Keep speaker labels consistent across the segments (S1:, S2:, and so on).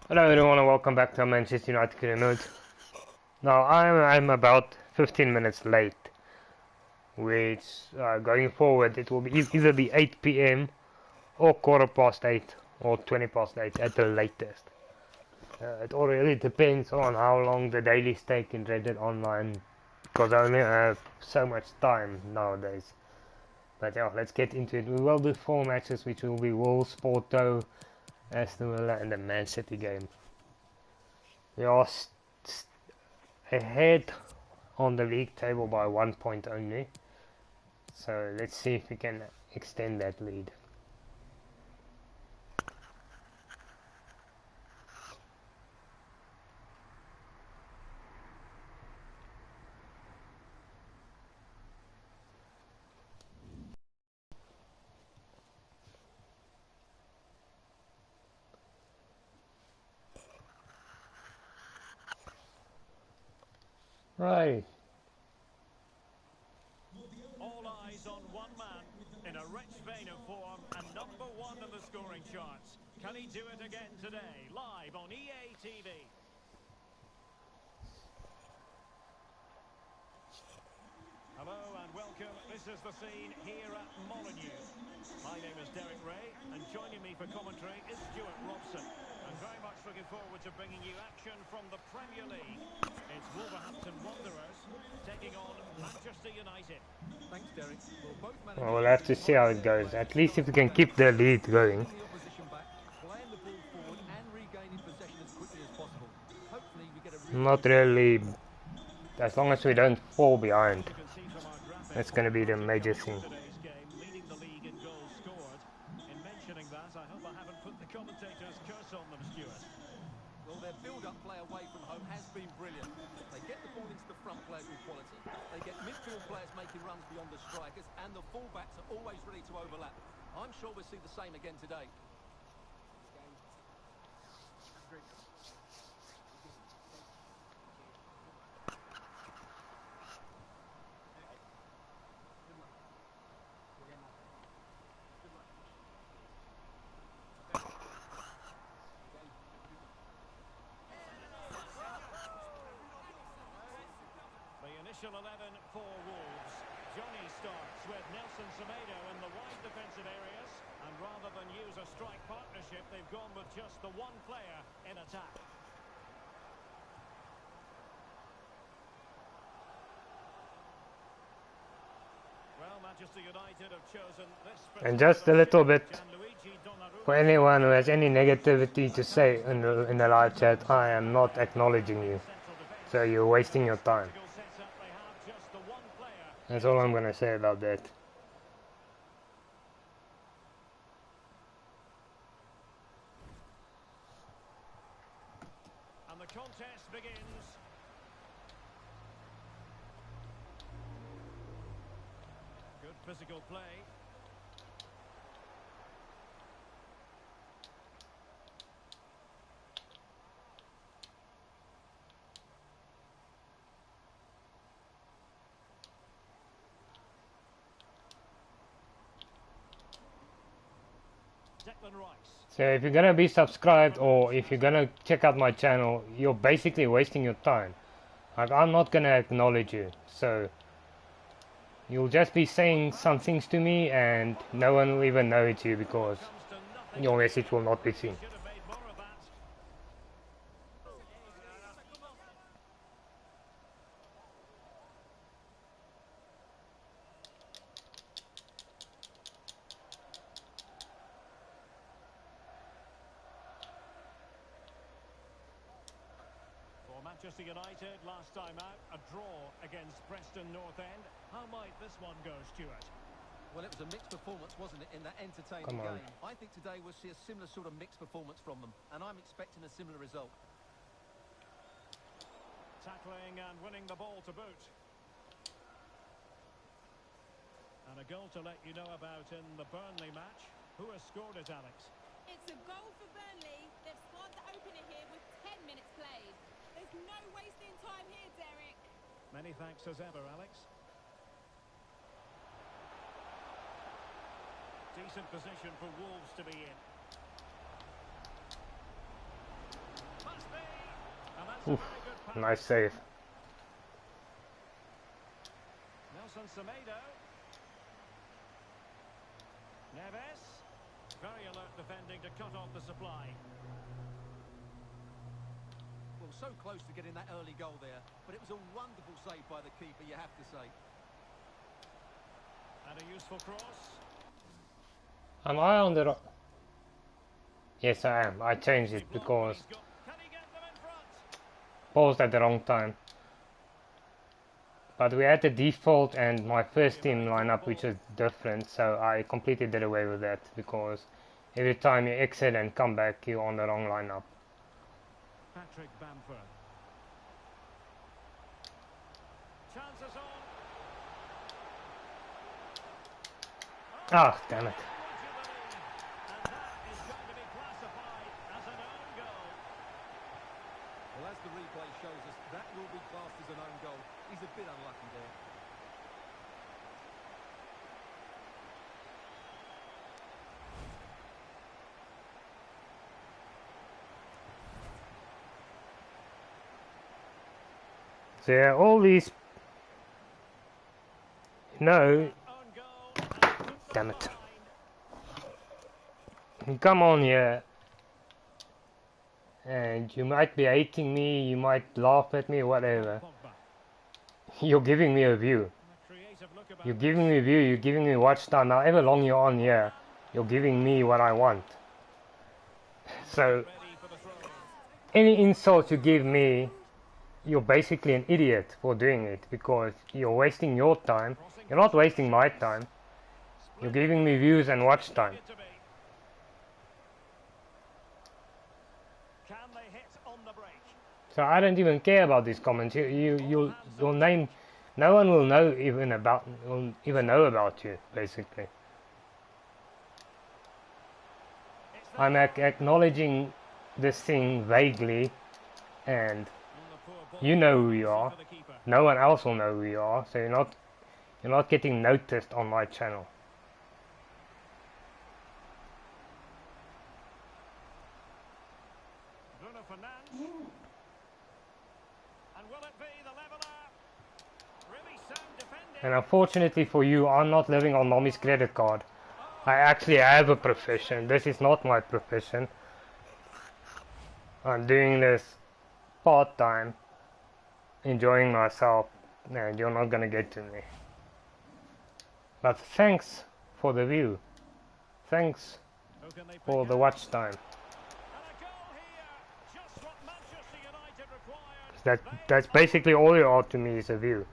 S1: Hello everyone and welcome back to Manchester United Career Mode. Now I'm about 15 minutes late, which going forward it will be either be 8 p.m. or quarter past 8 or 20 past 8 at the latest. It all really depends on how long the dailies take in Reddit Online, because I only have so much time nowadays. But yeah, let's get into it. We will do 4 matches, which will be Wolves, Porto, Aston Villa and the Man City game. We are ahead on the league table by 1 point only, so let's see if we can extend that lead. Right.
S2: All eyes on one man in a rich vein of form and number one in the scoring charts. Can he do it again today? Live on EA TV. Hello and welcome. This is the scene here at Molineux. My name is Derek Ray and joining me for commentary is Stuart Robson. And very much looking forward to bringing you action from the Premier League. It's Wolverhampton Wanderers taking on Manchester United.
S3: Thanks, Derek. Well, both
S1: Well,
S3: managers
S1: we'll
S3: will
S1: have
S3: be
S1: to see how
S3: wanting
S1: it
S3: their
S1: goes.
S3: players
S1: At
S3: to
S1: least
S3: show
S1: if we
S3: some
S1: can keep the
S3: composure,
S1: lead going.
S3: holding the opposition back, playing the ball forward and regaining possession as quickly as possible. Hopefully we get a really
S1: Not
S3: good start.
S1: really, as long as we don't fall behind.
S2: As you can see from our
S1: That's
S2: graphics,
S1: going to be the
S2: United
S1: major
S2: coming to
S1: thing.
S2: today's game, leading the league in goals scored. In mentioning that, I hope I haven't put the commentator's curse on them, Stuart.
S3: Well, their build-up play away from home has been brilliant. They get the ball into the front players with quality. They get midfield players making runs beyond the strikers, and the fullbacks are always ready to overlap. I'm sure we'll see the same again today.
S2: The initial 11 for Wolves. Johnny starts with Nelson Semedo in the wide defensive areas. And rather than use a strike partnership, they've gone with just the one player in attack. Well, Manchester United have chosen this
S1: And just a
S2: particular
S1: little
S2: shape.
S1: bit,
S2: Gianluigi
S1: for
S2: Donnarumma
S1: anyone who
S2: starts
S1: has
S2: with
S1: any
S2: Alexis
S1: negativity to
S2: Sanchez
S1: say
S2: in
S1: in the live chat, I am not acknowledging you.
S2: central defence.
S1: So you're
S2: And
S1: wasting
S2: in
S1: your
S2: this
S1: time.
S2: tactical setup, they have just the one player in
S1: That's all I'm
S2: attack.
S1: going to say about that.
S2: And the contest begins. Good physical play. Declan Rice.
S1: So if you're gonna be subscribed or if you're gonna check out my channel, you're basically wasting your time. Like, I'm not gonna acknowledge you, so you'll just be saying some things to me and no one will even know it's you
S2: Well,
S1: because
S2: it comes to nothing
S1: your
S2: in the
S1: message
S2: end.
S1: will not be
S2: He
S1: seen.
S2: should have made more of that. For Manchester United, last time out, a draw against Preston North End. How might this one go, Stuart?
S3: Well, it was a mixed performance, wasn't it, in that entertaining
S1: Come on.
S3: game? I think today we'll see a similar sort of mixed performance from them, and I'm expecting a similar result.
S2: Tackling and winning the ball to boot. And a goal to let you know about in the Burnley match. Who has scored it, Alex?
S4: It's a goal for Burnley. They've scored the opener here with 10 minutes played. There's no wasting time here, Derek.
S2: Many thanks as ever, Alex. Decent position for Wolves to be in.
S1: Oof,
S2: Very good pass.
S1: nice save.
S2: Nelson Semedo. Neves. Very alert defending to cut off the supply.
S3: Well, so close to getting that early goal there, but it was a wonderful save by the keeper, you have to say.
S2: And a useful cross.
S1: Am I on the Yes, I am. I changed it because
S2: Can he get them in front?
S1: paused at the wrong time. But we had the default and my first team lineup, which is different, so I completely did away with that because every time you exit and come back, you're on the wrong lineup.
S2: Patrick Bamford. Chances on.
S1: Ah, damn it.
S2: And that is going to be classified as an own goal.
S3: Well, as the replay shows us, that will be classed as an own goal. He's a bit unlucky there.
S1: So yeah, all these... No,
S2: Own goal and puts
S1: damn
S2: them
S1: it.
S2: behind.
S1: You come on here and you might be hating me, you might laugh at me, whatever.
S2: Pogba.
S1: You're giving me a view.
S2: And a creative look about
S1: You're
S2: this.
S1: giving me a view, you're giving me watch time. However long you're on here, you're giving me what I want. So,
S2: Ready for the throw in.
S1: any insult you give me, you're basically an idiot for doing it because you're wasting your time. You're not wasting my time. You're giving me views and watch time.
S2: It to be. Can they hit on the break?
S1: So I don't even care about these comments. Your name, no one will know will even know about you. Basically,
S2: It's the
S1: I'm acknowledging this thing vaguely, and
S2: on the poor ball.
S1: you know who you are.
S2: For the keeper.
S1: No one else will know who you are. So you're not getting noticed on my channel.
S2: Bruno Fernandes. And will it be the leveller? Really sound defending.
S1: And unfortunately for you, I'm not living on mommy's credit card. I actually have a profession. This is not my profession. I'm doing this part-time, enjoying myself, and you're not gonna get to me. But thanks for the view. Thanks
S2: Who can they pick
S1: for the
S2: out?
S1: watch time.
S2: And a goal here. Just what Manchester United required.
S1: That's basically all you are to me is a view.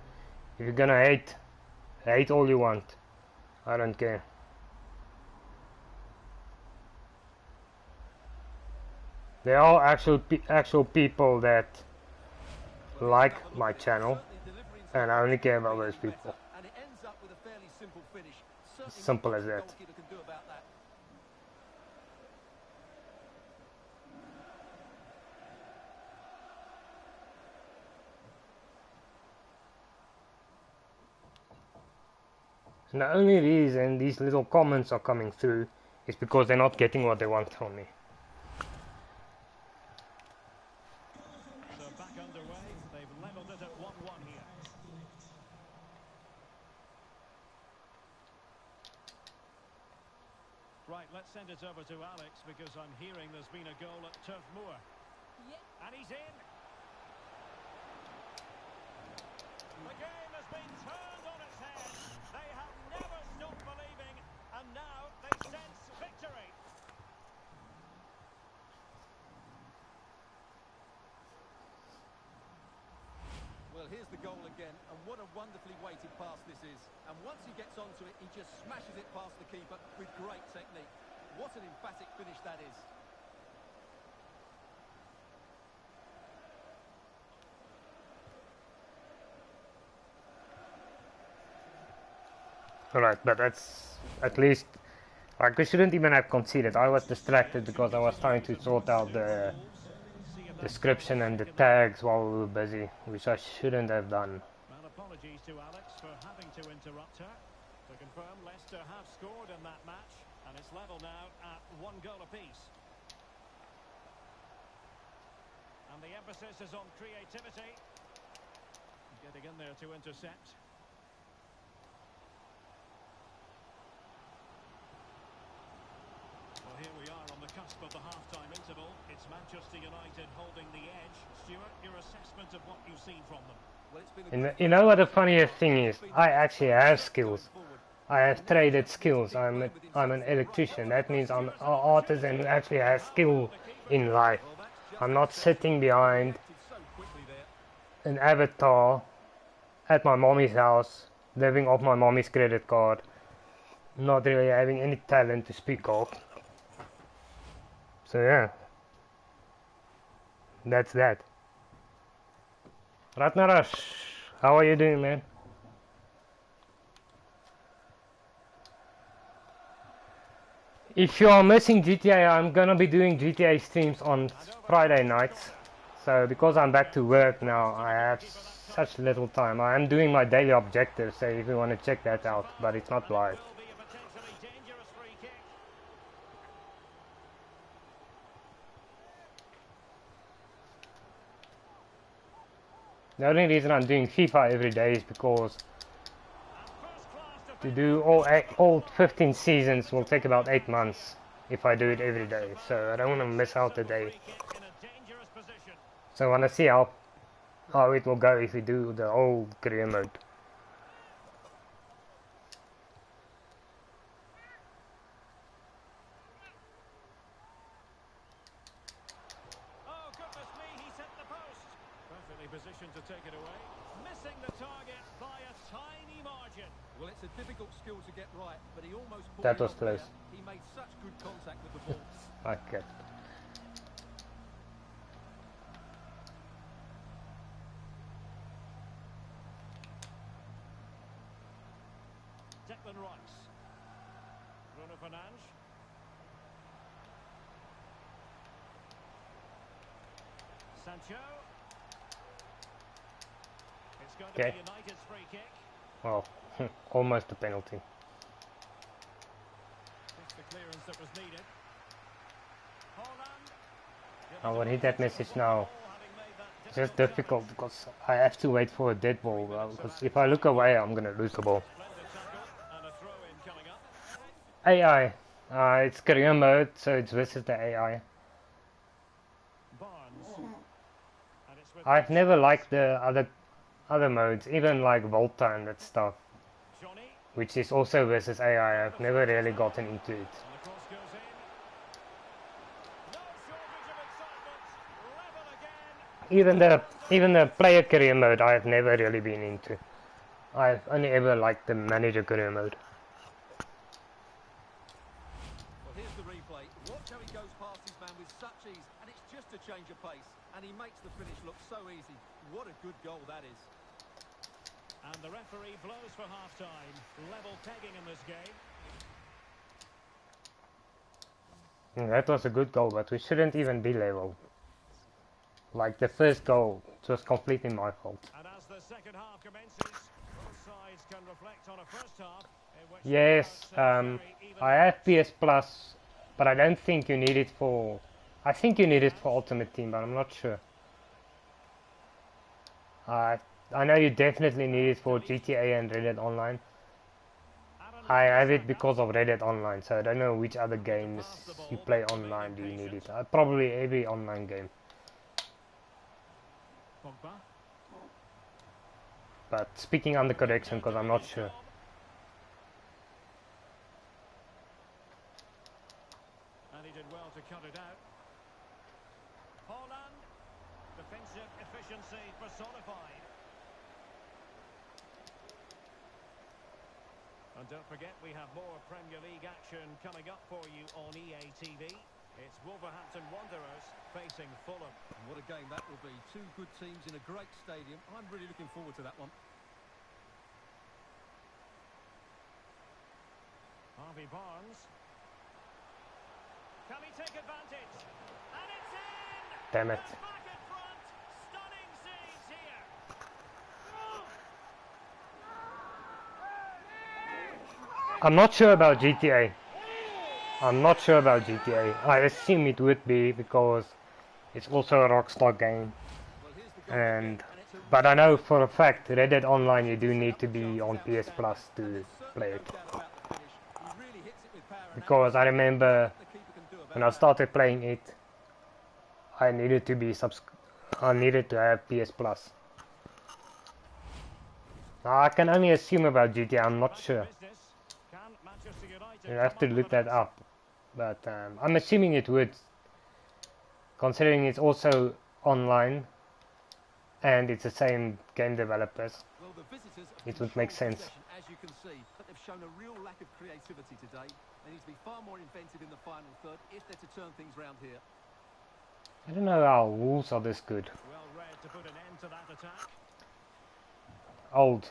S1: If you're gonna hate all you want. I don't care. There are actual people that like my channel, and I only care about those people.
S3: And it ends up with a fairly simple finish. Certainly
S1: Simple
S3: not
S1: as
S3: much the
S1: that.
S3: goalkeeper can do about that.
S1: And the only reason these little comments are coming through is because they're not getting what they want from me.
S2: So back underway. They've levelled it at 1-1 here. Right, let's send it over to Alex because I'm hearing there's been a goal at Turf Moor.
S4: Yeah.
S2: And he's in. The game has been turned on its head. They have never stopped believing, and now they sense victory.
S3: Well, here's the goal again, and what a wonderfully weighted pass this is. And once he gets onto it, he just smashes it past the keeper with great technique. What an emphatic finish that is.
S1: Alright, but that's at least, like, we shouldn't even have conceded. I was distracted because I was trying to sort out the
S2: See if that's
S1: description and the tags while we were busy, which I shouldn't have done.
S2: well, apologies to Alex for having to interrupt her. To confirm, Leicester have scored in that match, and it's level now at 1 goal apiece. And And the emphasis is on creativity. Getting in there to intercept. Well, here we are on the cusp of the half-time interval. It's Manchester United holding the edge. Stuart, your assessment of what you've seen from them?
S3: Well, it's been a
S1: And you know what the funniest thing is? I actually have skills. I have traded skills. I'm an electrician. That means I'm an artisan who actually has skill in life. I'm not sitting behind an avatar at my mommy's house, living off my mommy's credit card, not really having any talent to speak of. So yeah, that's that. Ratnarash, how are you doing, man? If you are missing GTA, I'm gonna be doing GTA streams on Friday nights. So because I'm back to work now, I have such little time. I am doing my daily objectives, so if you want to check that out, but it's not live.
S2: Will be a potentially dangerous free kick.
S1: The only reason I'm doing FIFA every day is because to do all 15 seasons will take about 8 months if I do it every day. So I don't want to miss out a day.
S2: In a dangerous position.
S1: So I want to see how it will go if we do the whole career mode.
S2: Oh, goodness me, he's hit the post. Perfectly positioned to take it away. Missing the target by a tiny margin.
S3: Well, it's a difficult skill to get right, but he almost pulled
S1: That
S3: it
S1: was
S3: off there.
S1: close.
S3: He made such good contact with the ball.
S1: Okay.
S2: Declan Rice. Bruno Fernandes. Sancho. It's going to
S1: Okay.
S2: be United's free kick.
S1: Well, almost a penalty.
S2: It's the clearance that was needed. Holland.
S1: I will hit that message now.
S2: Having made that
S1: It's just difficult because I have to wait for a dead ball. Because if I look away, I'm gonna lose the ball.
S2: splendid tackle and a throw in coming up.
S1: AI. It's career mode, so it's versus the AI.
S2: Barnes. And it's with
S1: I've never liked the other modes, even like Volta and that stuff,
S2: Johnny.
S1: which is also versus AI. I've never really gotten into it.
S2: And the cross goes in. No shortage of excitement. Level again.
S1: Even the player career mode, I've never really been into. I've only ever liked the manager career mode.
S3: Well, here's the replay. Watch how he goes past his man with such ease, and it's just a change of pace. And he makes the finish look so easy. What a good goal that is.
S2: And the referee blows for half-time. Level pegging in this game.
S1: That was a good goal, but we shouldn't even be level. Like the first goal, it was completely my fault.
S2: And as the second half commences, both sides can reflect on a first half in which
S1: Yes,
S2: they are very even.
S1: I have PS Plus, but I don't think you need it for... I think you need it for Ultimate Team, but I'm not sure. I know you definitely need it for GTA and Red Dead Online. I have it because of Red Dead Online, so I don't know which other games you play online do you need it. Probably every online game.
S2: Pogba.
S1: But speaking under correction, because I'm not sure.
S2: And he did well to cut it out. Holland. Defensive efficiency personified. And don't forget, we have more Premier League action coming up for you on EA TV. It's Wolverhampton Wanderers facing Fulham.
S3: And what a game that will be. Two good teams in a great stadium. I'm really looking forward to that one.
S2: Harvey Barnes. Can he take advantage? And it's in!
S1: Damn it.
S2: And back in front. Stunning scenes here.
S1: I'm not sure about GTA. I'm not sure about GTA. I assume it would be because It's also a Rockstar game,
S3: Well, here's the goal
S1: and
S3: again, and it's a
S1: but I
S3: really
S1: know
S3: good
S1: for a
S3: finish.
S1: fact Red Dead Online you do need to
S3: The
S1: be
S3: chance is
S1: on PS
S3: outstanding,
S1: Plus
S3: and
S1: to
S3: there's certainly
S1: play
S3: no
S1: it.
S3: doubt about the finish. He really hits it with power and
S1: Because I
S3: accuracy.
S1: remember
S3: Nothing the keeper can do
S1: when
S3: about
S1: I
S3: that.
S1: started playing it, I needed to be I needed to have PS Plus. Now, I can only assume about GTA. I'm not
S2: Back to
S1: sure.
S2: business. Can Manchester
S1: You
S2: United
S1: have
S2: come
S1: to
S2: up with
S1: look
S2: an
S1: that
S2: answer?
S1: up, but I'm assuming it would, considering it's also online and it's the same game developers.
S3: Well, the visitors have
S1: It would make
S3: controlled
S1: sense.
S3: possession, as you can see, but they've shown a real lack of creativity today. They need to be far more inventive in the final third if they're to turn things round here.
S1: I don't know how Wolves are this good.
S2: Well read to put an end to that attack.
S1: Old.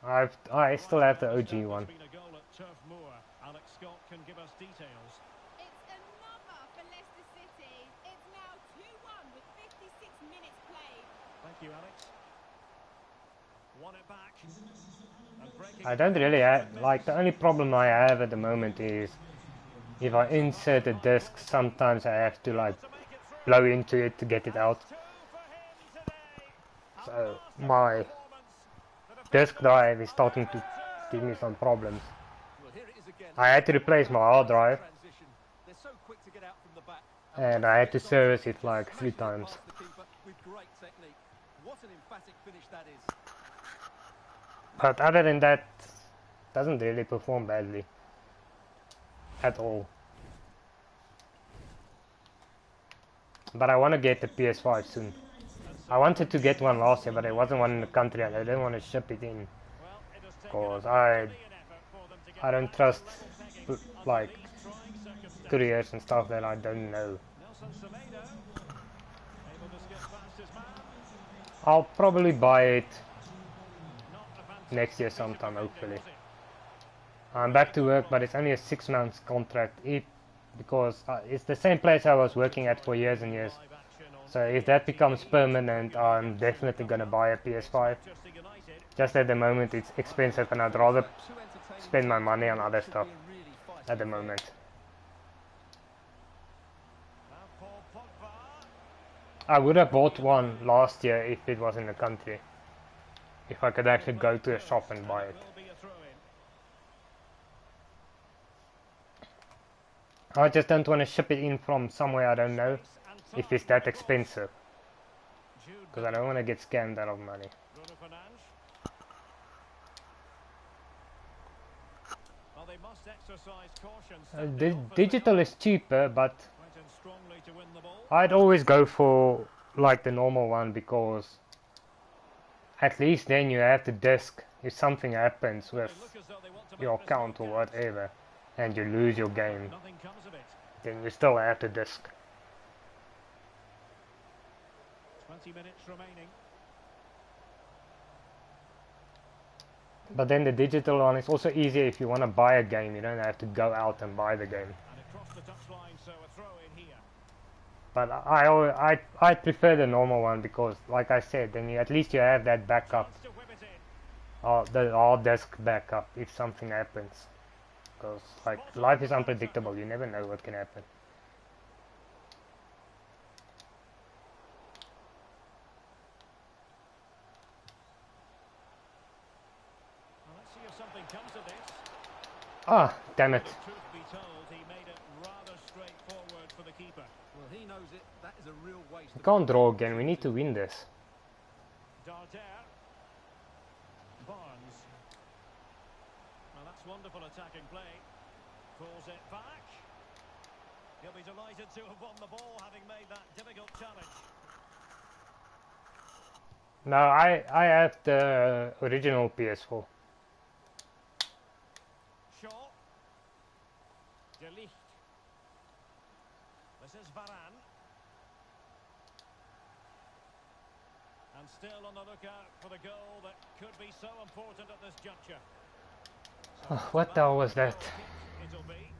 S1: I still
S2: Right,
S1: have the
S2: I
S1: OG
S2: understand there's
S1: one.
S2: been a goal at Turf Moor. Alex Scott can give us details.
S4: It's another for Leicester City. It's now 2-1 with 56 minutes played.
S2: Thank you, Alex. Won it back. And breaking
S1: I
S2: it
S1: don't
S2: down
S1: really
S2: to 10
S1: have, like,
S2: minutes.
S1: the only problem I have at the moment is if I insert a disc, sometimes I have to like
S2: Able to make it through.
S1: blow into it to get it
S2: And
S1: out.
S2: it's two for him today. A
S1: So
S2: masterful
S1: my
S2: performance. The
S1: disk
S2: defenders
S1: drive is
S2: are
S1: starting
S2: able
S1: to
S2: to
S1: give me
S2: seal
S1: some
S2: it.
S1: problems.
S3: Well, here it is again.
S1: I had to replace my hard drive
S3: Transition. They're so quick to get out from the back.
S1: and
S3: once
S1: I
S3: he
S1: had to
S3: gets onto
S1: service
S3: he
S1: it
S3: just
S1: like 3
S3: smashes it
S1: times.
S3: past the keeper with great technique. What an emphatic finish that is.
S1: But other than that, doesn't really perform badly at all. But I want to get the PS5 soon.
S2: And so
S1: I wanted
S2: from
S1: to get
S2: here,
S1: one last year, but
S2: the
S1: there wasn't one in the
S2: next
S1: country and I didn't want to ship it in
S2: well, it has taken a
S1: because
S2: Herculean effort for them to get
S1: I don't
S2: back to
S1: trust
S2: level pegging under
S1: like
S2: these trying circumstances.
S1: couriers and stuff that I don't know.
S2: Nelson Semedo able to skip past his man.
S1: I'll probably buy it
S2: Not a
S1: next year
S2: fantastic piece of
S1: sometime,
S2: defending,
S1: hopefully.
S2: was it?
S1: I'm back to
S2: Creative
S1: work, but
S2: cross.
S1: it's only a 6 months contract. Because it's the same place I was working at for
S2: Enjoy
S1: years and
S2: bringing you
S1: years.
S2: live action on
S1: So if
S2: EA
S1: that becomes
S2: TV.
S1: permanent,
S2: Your
S1: I'm
S2: next game
S1: definitely
S2: coming
S1: gonna
S2: up.
S1: buy a
S2: It's
S1: PS5.
S2: Manchester United.
S1: Just at the moment, it's expensive, and I'd rather
S3: So, two entertaining
S1: spend my
S3: teams
S1: money
S3: in
S1: on
S3: what
S1: other
S3: should
S1: stuff
S3: be a really feisty
S1: at the
S3: affair.
S1: moment.
S2: Now Paul Pogba.
S1: I would have bought one last year if it was in the country. If I could actually
S2: Well,
S1: go
S2: it
S1: to a
S2: goes,
S1: shop and
S2: and
S1: buy
S2: it
S1: it.
S2: will be a throw-in.
S1: I just don't want to ship it in from somewhere I don't know
S2: Space and
S1: if
S2: time
S1: it's
S2: with
S1: that
S2: the cross.
S1: expensive.
S2: Jude
S1: Because I don't want to get scammed out of money.
S2: Bruno Fernandes. Well, they must exercise caution. standing off as they
S1: Digital
S2: are.
S1: is cheaper, but
S2: Went in strongly to win the ball.
S1: I'd always go for like the normal one because at least then you have the disc if something happens
S2: Well,
S1: with
S2: they look as though they want to make
S1: your
S2: this one
S1: account or
S2: count.
S1: whatever and you lose your game,
S2: Nothing comes of it.
S1: then you still have the disc.
S2: 20 minutes remaining.
S1: But then the digital one is also easier if you want to buy a game, you don't have to go out and buy the game.
S2: And across the touchline, so a throw in here.
S1: But I prefer the normal one because, like I said, then at least you have that backup,
S2: Chance to whip it in.
S1: or the hard disk backup if something happens. Because like life is unpredictable, you never know what can happen.
S2: Well, let's see if something comes of this.
S1: Ah, damn it!
S2: But truth be told, he made it rather straightforward for the keeper.
S3: Well, he knows it. That is a real waste.
S1: We
S3: of
S1: can't
S3: a
S1: draw
S3: great
S1: again. We need to
S3: opportunity.
S1: win this.
S2: Darder. Barnes. Well, that's wonderful attacking play. Pulls it back. He'll be delighted to have won the ball, having made that difficult challenge.
S1: No, I have the original PS4.
S2: Shaw. De Ligt. This is Varane. And still on the lookout for the goal that could be so important at this juncture. So
S1: What the hell was that?
S2: it'll be.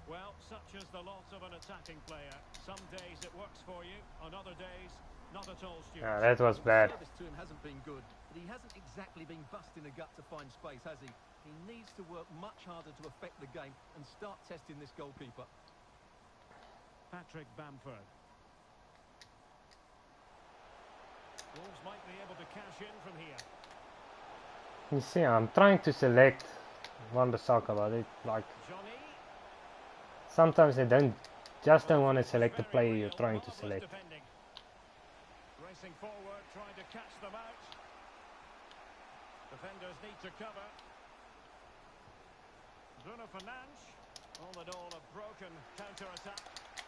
S2: Well, such is the loss of an attacking player. Some days it works for you, on other days, not at all, Stuart.
S1: Ah, that was bad.
S3: Service to him hasn't been good, but he hasn't exactly been busting the gut to find space, has he? He needs to work much harder to affect the game and start testing this goalkeeper.
S2: Patrick Bamford. Wolves might be able to cash in from here.
S1: You see, I'm trying to select Wan-Bissaka, but it like
S2: Johnny.
S1: sometimes they don't want to select the player you're trying to select.
S2: Defending. Racing forward, trying to catch them out. Defenders need to cover. Bruno Fernandes. All in all, a broken counter-attack.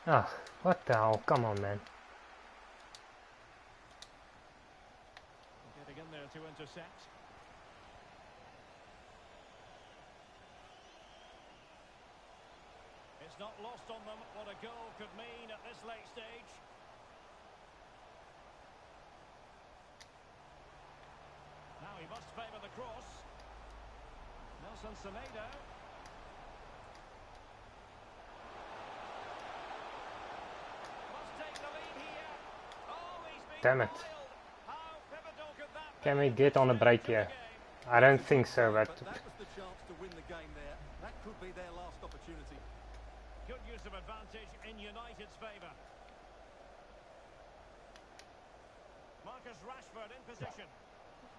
S1: Ah, what the hell? Come on, man.
S2: Getting in there to intercept. It's not lost on them what a goal could mean at this late stage. Now he must favour the cross. Nelson Semedo. Must take the lead here. Oh, he's been
S1: Damn it.
S2: foiled. How pivotal could that be?
S1: Can we get on a break here? I don't think so, but
S3: But that was the chance to win the game there. That could be their last opportunity.
S2: Good use of advantage in United's favour. Marcus Rashford in position.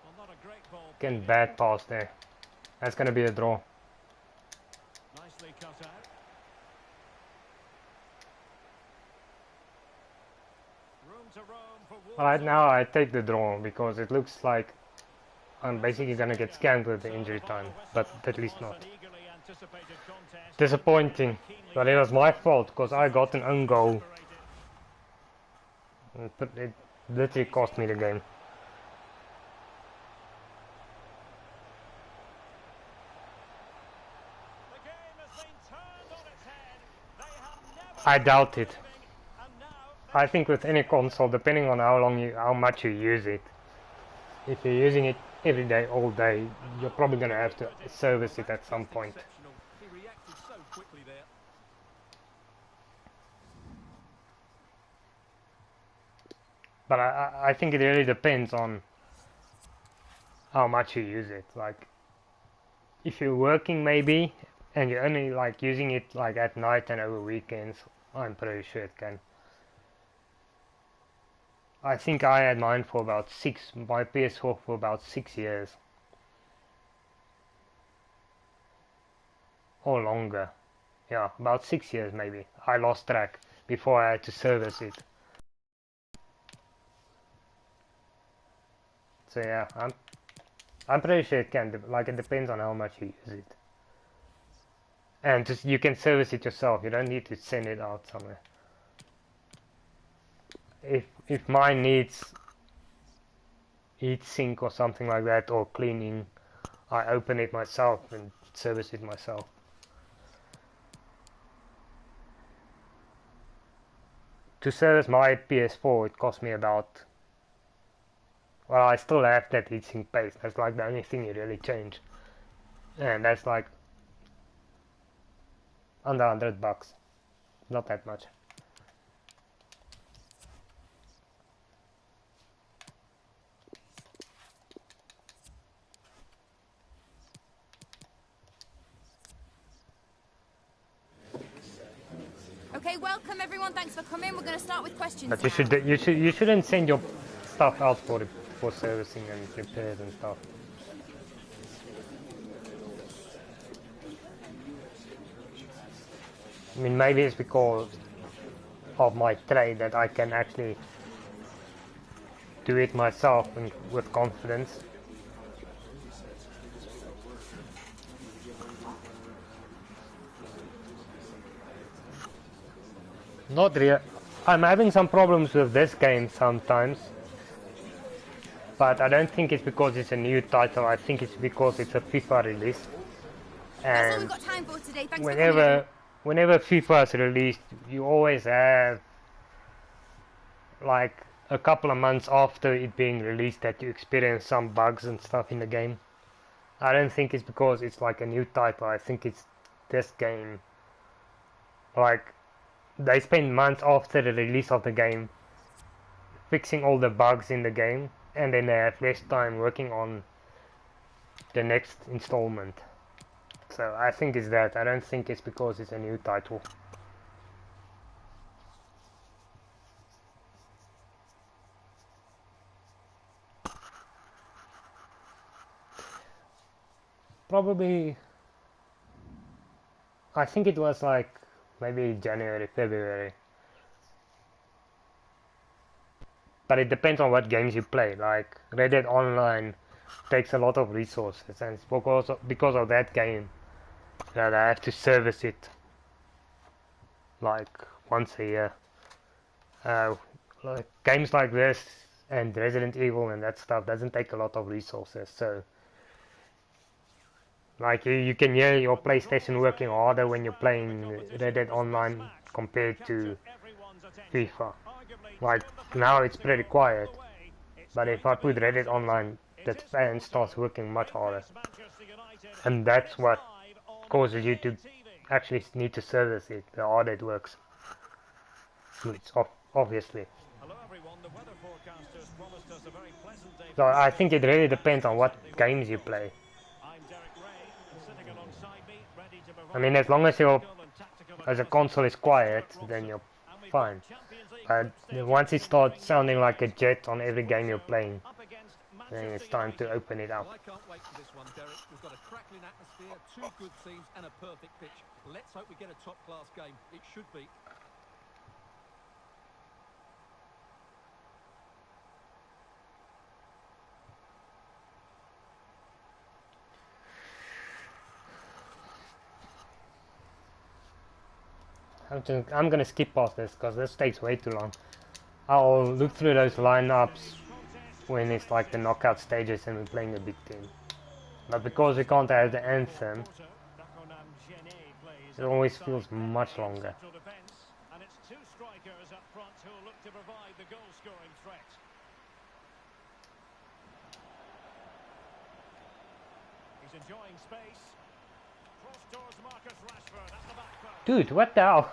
S2: Well, not a great ball.
S1: getting bad pass there. That's gonna be a draw.
S2: Nicely cut out. Room to roam for Wolves.
S1: Alright, now I take the draw because it looks like I'm basically gonna get scammed with the injury time, but at least not. Disappointing, but it was my fault because I got an own goal. It literally cost me the game. I doubt it. I think with any console, depending on how much you use it, if you're using it every day, all day, you're probably gonna have to service it at some point.
S3: He reacted so quickly there.
S1: But I think it really depends on how much you use it. Like, if you're working maybe, and you're only like using it like at night and over weekends, I'm pretty sure it can. I think I had mine for about my PS4 for about 6 years. Or longer. Yeah, about 6 years maybe. I lost track before I had to service it. So yeah, I'm pretty sure it can. Like, it depends on how much you use it. And just you can service it yourself. You don't need to send it out somewhere. If mine needs heat sink or something like that, or cleaning, I open it myself and service it myself. To service my PS4, it cost me about, well, I still have that heatsink paste. That's like the only thing you really change, and that's like under $100, not that much.
S4: Okay, welcome everyone. Thanks for coming. We're going to start with questions.
S1: But
S4: now.
S1: you shouldn't send your stuff out for servicing and repairs and stuff. I mean, maybe it's because of my trade that I can actually do it myself and with confidence. Not real. I'm having some problems with this game sometimes, but I don't think it's because it's a new title. I think it's because it's a FIFA release.
S4: That's all
S1: And
S4: we've got time for today. Thanks for
S1: whenever FIFA is released, you always have like a couple of months after it being released that you experience some bugs and stuff in the game. I don't think it's because it's like a new title. I think it's this game. Like, they spend months after the release of the game fixing all the bugs in the game, and then they have less time working on the next installment. So I think it's that. I don't think it's because it's a new title. probably, I think it was like maybe January, February. But it depends on what games you play. Like Red Dead Online takes a lot of resources, and it's because of that game that I have to service it like once a year. Like games like this and Resident Evil and that stuff doesn't take a lot of resources, so like you can hear your PlayStation working harder when you're playing Red Dead Online compared to FIFA. Like now it's pretty quiet, but if I put Red Dead Online, that fan starts working much harder, and that's what causes you to actually need to service it. The harder it works, it's obviously. So I think it really depends on what games you play. I mean, as long as the console is quiet, then you're fine. But once it starts sounding like a jet on every game you're playing, then it's time to open it up.
S3: Well, I can't wait for this one, Derek. We've got a crackling atmosphere, two good teams and a perfect pitch. Let's hope we get a top-class game. It should be.
S1: I'm gonna skip past this because this takes way too long. I'll look through those lineups when it's like the knockout stages and we're playing a big team. But because we can't have the anthem, it always feels much longer.
S2: And it's two strikers up front who will look to provide the goal-scoring threat. He's enjoying space. Cross towards Marcus Rashford at the back post.
S1: Dude, what the hell?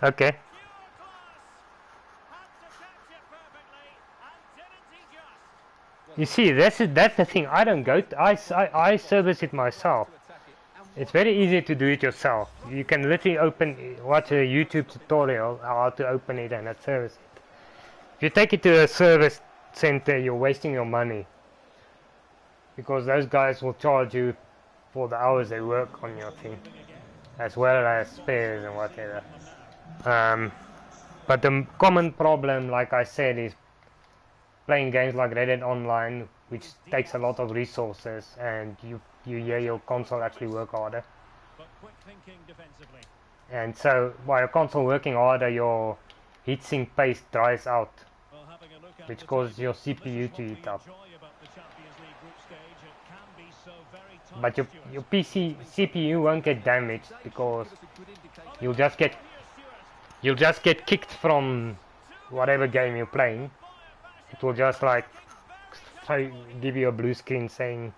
S1: Okay.
S2: Pure class. Had to catch it perfectly, and didn't he just?
S1: You see, that's the thing. I don't go. I service it myself. It's very easy to do it yourself. You can literally watch a YouTube tutorial how to open it and service it. If you take it to a service center, you're wasting your money because those guys will charge you for the hours they work on your thing, as well as spares and whatever. But the common problem, like I said, is playing games like Red Dead Online, which takes a lot of resources, and you hear your console actually work harder.
S2: But quick thinking defensively.
S1: And so, while your console working harder, your heatsink paste dries out,
S2: Well, having a look at
S1: which
S2: the
S1: causes
S2: table,
S1: your
S2: this is
S1: CPU
S2: what
S1: to
S2: we
S1: heat up.
S2: enjoy about the Champions League group stage. It can be so very tight,
S1: But
S2: Stuart.
S1: your PC CPU won't get damaged because you'll just get kicked from whatever game you're playing. It will just like give you a blue screen saying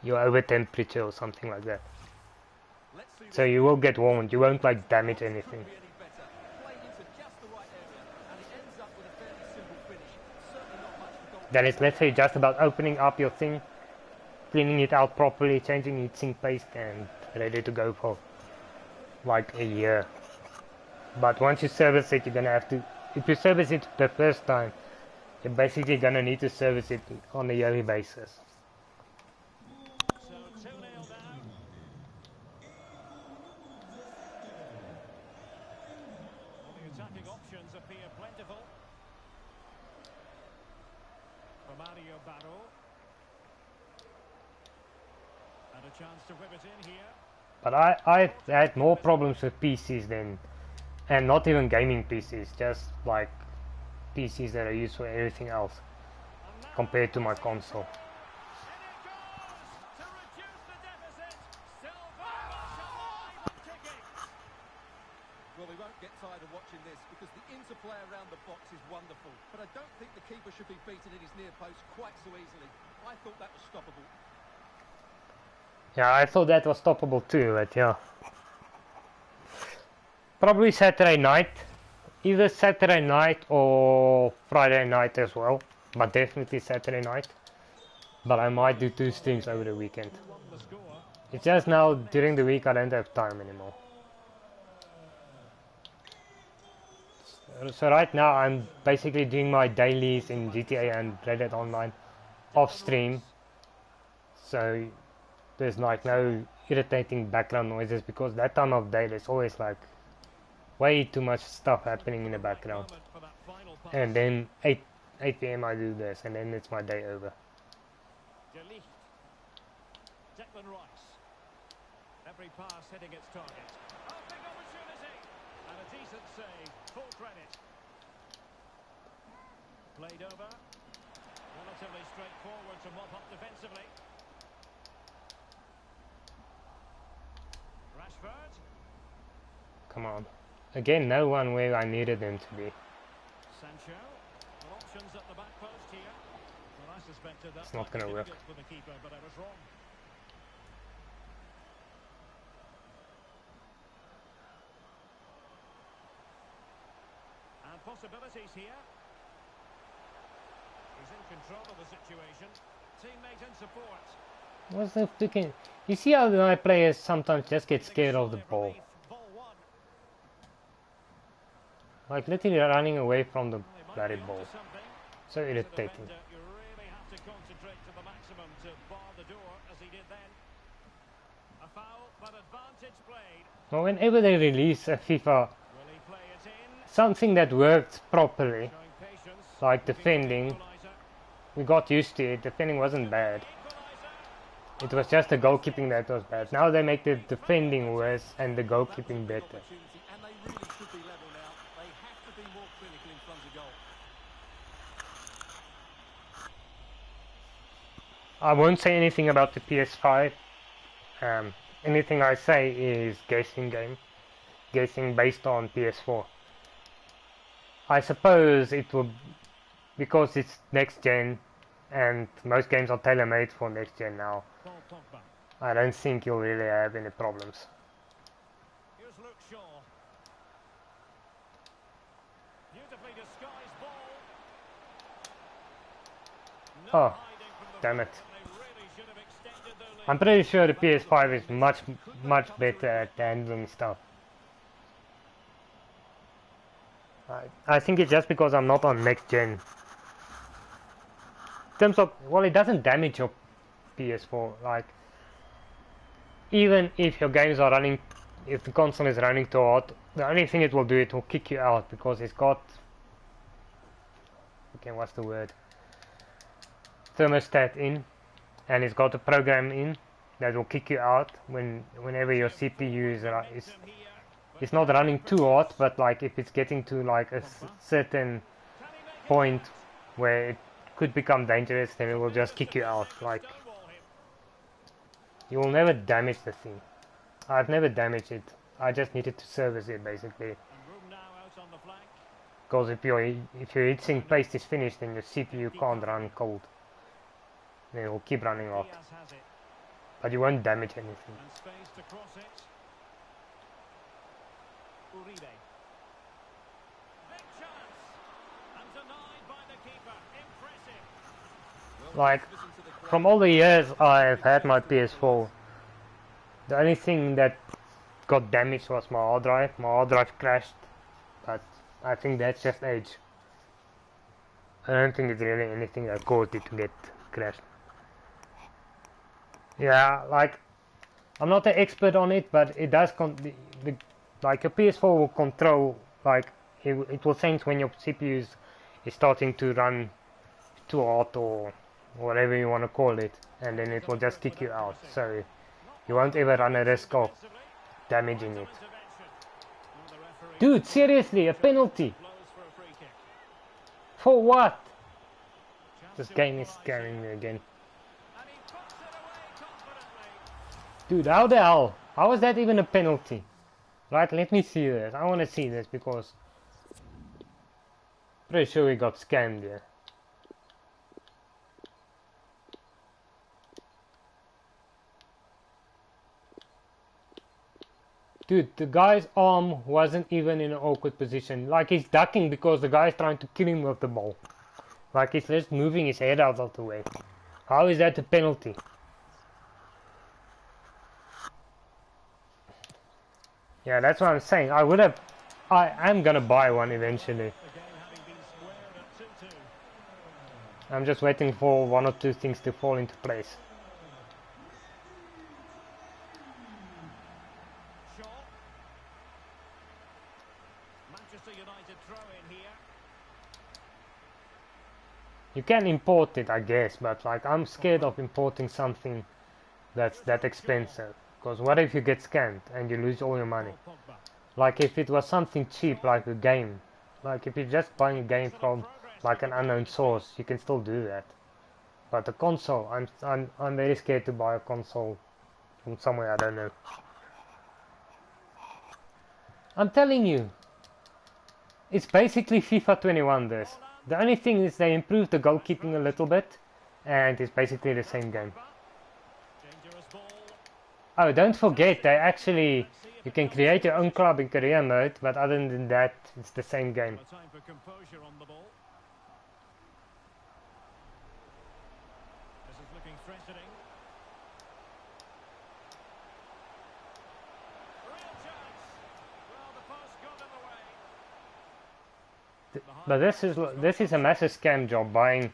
S1: you're over temperature or something like that. So you will get warned. You won't like damage anything. Then it's literally just about opening up your thing, cleaning it out properly, changing heatsink paste, and ready to go for like a year. But once you service it, you're gonna have to. If you service it the first time, you're basically gonna need to service it on a yearly basis.
S2: So 2-0 down. Well, the attacking options appear plentiful. Romario Barro. And a chance to whip it in here.
S1: But I've had more problems with PCs than, and not even gaming PCs, just like PCs that are used for everything else compared to my console.
S2: And it goes to reduce the deficit. Still very much alive and ticking.
S3: Well, we won't get tired of watching this because the interplay around the box is wonderful. But I don't think the keeper should be beaten in his near post quite so easily. I thought that was stoppable.
S1: Yeah, I thought that was stoppable too, but yeah. Probably Saturday night. Either Saturday night or Friday night as well. But definitely Saturday night. But I might do 2 streams over the weekend. It's just now, during the week, I don't have time anymore. So right now, I'm basically doing my dailies in GTA and Red Dead Online off stream. So there's like no irritating background noises, because that time of day there's always like way too much stuff happening in the background.
S2: Moment for that final pass.
S1: And then 8 p.m. I do this, and then it's my day over.
S2: De Ligt. Declan Rice. Every pass hitting its target. A big opportunity. And a decent save. Full credit. Played over. Relatively straightforward to mop up defensively. Rashford.
S1: Come on. Again, no one where I needed them to be.
S2: Sancho. Well, options at the back post here. Well, I suspected that
S1: It's not
S2: might be
S1: gonna work.
S2: difficult for the keeper, but I was wrong. And possibilities here. He's in control of the situation. Teammate in support.
S1: What's the freaking... You see how my players sometimes just get scared of the ball.
S2: Ball one.
S1: Like literally running away from the
S2: Well, he might
S1: bloody
S2: be onto
S1: ball.
S2: something.
S1: So
S2: As a
S1: irritating.
S2: defender, you really have to concentrate to the maximum to bar the door, as he did then. A foul, but advantage played.
S1: Well, whenever they release a FIFA,
S2: Will he play it in?
S1: something that worked properly,
S2: Showing patience.
S1: like
S2: Looking for the
S1: defending,
S2: equaliser.
S1: we got used to it. Defending wasn't bad.
S2: Equaliser.
S1: It was just the goalkeeping that was bad. Now they make the defending worse and the goalkeeping better.
S3: Opportunity, and they really should be level now. They have to be more clinical in front of goal.
S1: I won't say anything about the PS5. Anything I say is guessing game. Guessing based on PS4. I suppose it will, because it's next gen and most games are tailor-made for next gen now.
S2: Paul Pogba.
S1: I don't think you'll really have any problems.
S2: Here's Luke Shaw. Beautifully disguised ball. No
S1: Oh,
S2: hiding from the
S1: damn
S2: ball,
S1: it.
S2: and they really should have extended their lead.
S1: I'm pretty sure the PS5 is much better at handling stuff. I think it's just because I'm not on next gen. In terms of, well, it doesn't damage your PS4. Like, even if your games are running, if the console is running too hot, the only thing it will do, it will kick you out, because it's got, okay, what's the word? Thermostat in, and it's got a program in that will kick you out whenever your CPU is it's not running too hot, but like if it's getting to like a certain point where it could become dangerous, then it will just kick you out. Like, you will never damage the thing. I've never damaged it. I just needed to service it basically.
S2: And room now out on the flank.
S1: Because if your heatsink paste is finished, then your CPU can't run cold. Then it will keep running hot.
S2: Diaz has it.
S1: But you won't damage anything.
S2: And space to cross it. Uribe. Big chance. And denied by the keeper. Impressive.
S1: Like, from all the years I've had my PS4, the only thing that got damaged was my hard drive. My hard drive crashed, but I think that's just age. I don't think it's really anything that caused it to get crashed. Yeah, like, I'm not an expert on it, but it does like a PS4 will control, like, it will sense when your CPU is starting to run too hot or whatever you want to call it, and then it will just kick you out. So you won't ever run a risk of damaging it. Dude, seriously, a penalty? For what? This game is scaring me again. Dude, how the hell? How is that even a penalty? Right, let me see this. I want to see this because pretty sure we got scammed here. Dude, the guy's arm wasn't even in an awkward position. Like, he's ducking because the guy's trying to kill him with the ball. Like, he's just moving his head out of the way. How is that a penalty? Yeah, that's what I'm saying. I am gonna buy one eventually. I'm just waiting for one or two things to fall into place.
S2: in here.
S1: You can import it, I guess, but like I'm scared of importing something that's that expensive. Because what if you get scammed and you lose all your money?
S2: Paul Pogba.
S1: Like if it was something cheap, like a game, like if you're just buying a game from like an unknown source, you can still do that. But the console, I'm very scared to buy a console from somewhere I don't know. I'm telling you, it's basically FIFA 21 this. The only thing is they improved the goalkeeping a little bit, and it's basically the same game.
S2: Dangerous ball.
S1: Oh, don't forget, you can create your own club in career mode, but other than that, it's the same game.
S2: A time for composure on the ball. This is looking threatening. Real chance. Well, the post got in the way.
S1: But this is a massive scam job, buying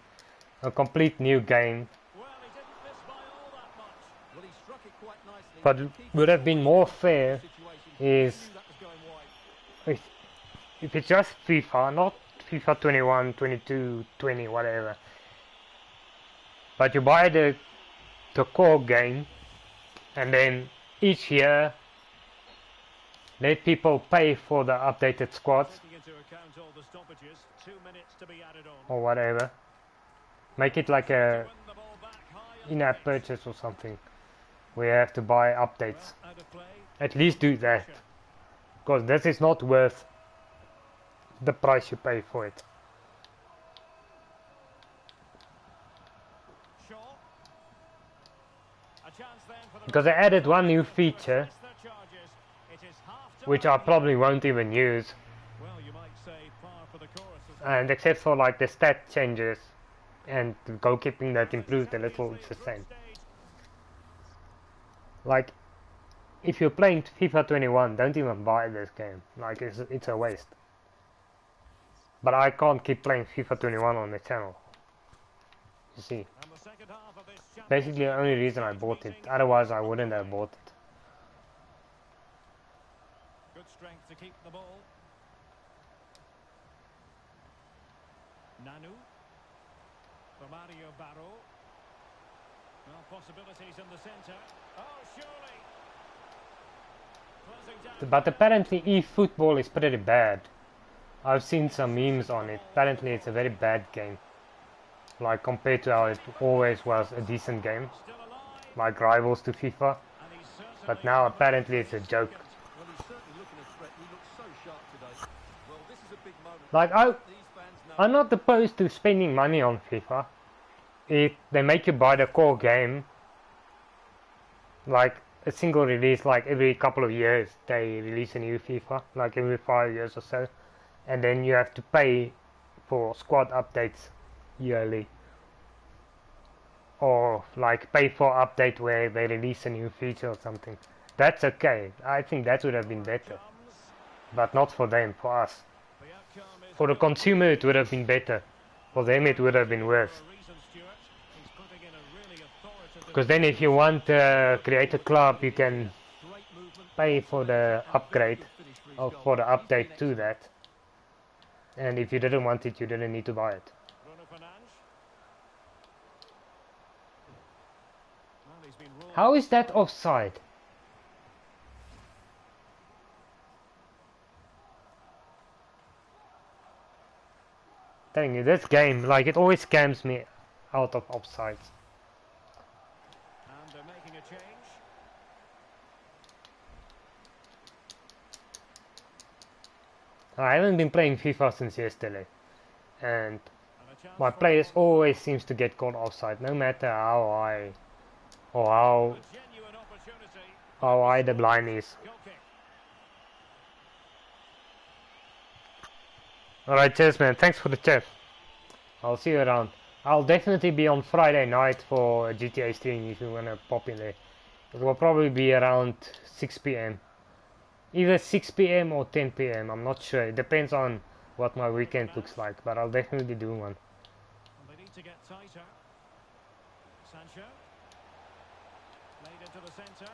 S1: a complete new game.
S2: Well, he didn't miss by all that much.
S3: Well, he struck it quite nicely.
S1: But would have been more fair is
S3: Knew that was going wide.
S1: if it's just FIFA, not FIFA 21, 22, 20, whatever. But you buy the core game, and then each year let people pay for the updated squads
S2: Taking into account all the stoppages, 2 minutes to be added on.
S1: or whatever. Make it like a
S2: Win the ball back high and
S1: in-app purchase or something, where you have to buy updates.
S2: out of play.
S1: At least do that, because this is not worth the price you pay for it.
S2: Shaw. A chance then for the
S1: Because I added one new feature,
S2: press their charges. It is half-time.
S1: which I probably won't even use,
S2: Well, you might say par for the course.
S1: and except for like the stat changes and the goalkeeping that improved a little, it's the same. Like, if you're playing FIFA 21, don't even buy this game. Like, it's a waste. But I can't keep playing FIFA 21 on the channel. You see,
S2: And the second half of this
S1: basically the only reason I bought it. Otherwise, I wouldn't have bought it.
S2: Good strength to keep the ball. Nanu. For Mario Barro. Well, possibilities in the centre. Oh, surely. Closing down.
S1: But apparently eFootball is pretty bad. I've seen some memes on it. Apparently it's a very bad game. Like compared to how it always was a decent game.
S2: Still alive.
S1: Like rivals to FIFA.
S2: And he's certainly
S1: But now apparently it's a joke.
S3: Well, he's certainly looking a threat. He looks so sharp today. Well, this is a big moment.
S1: Like
S3: These fans know.
S1: I'm not opposed to spending money on FIFA. If they make you buy the core game, like a single release, like every couple of years they release a new FIFA, like every 5 years or so, and then you have to pay for squad updates yearly, or like pay for update where they release a new feature or something. That's okay. I think that would have been better,
S2: Comes.
S1: but not for them, for us.
S2: The outcome is
S1: For the consumer it would have been better. For them it would have been worse.
S2: for a reason, Stuart. He's putting in a really authoritative.
S1: Because then if you want to create a club, you can
S3: Great movement.
S1: pay for the upgrade
S3: Finish for his
S1: or
S3: goal.
S1: for the update to that. And if you didn't want it, you didn't need to buy it.
S2: Bruno Fernandes. Well, he's been ruled.
S1: How is that offside? Telling you, this game, like it always scams me out of offsides.
S2: And they're making a change.
S1: I haven't been playing FIFA since yesterday, and
S2: And a chance
S1: my
S2: for
S1: players
S2: goal.
S1: always seems to get caught offside, no matter how high or
S2: A genuine opportunity.
S1: how high the blind is.
S2: Goal kick.
S1: Alright, cheers man, thanks for the chat. I'll see you around. I'll definitely be on Friday night for a GTA stream if you wanna pop in there. It will probably be around 6 PM. Either 6 PM or 10 PM, I'm not sure. It depends on what my weekend looks like, but I'll definitely do one.
S2: And they need to get tighter. Sancho. Played into the centre.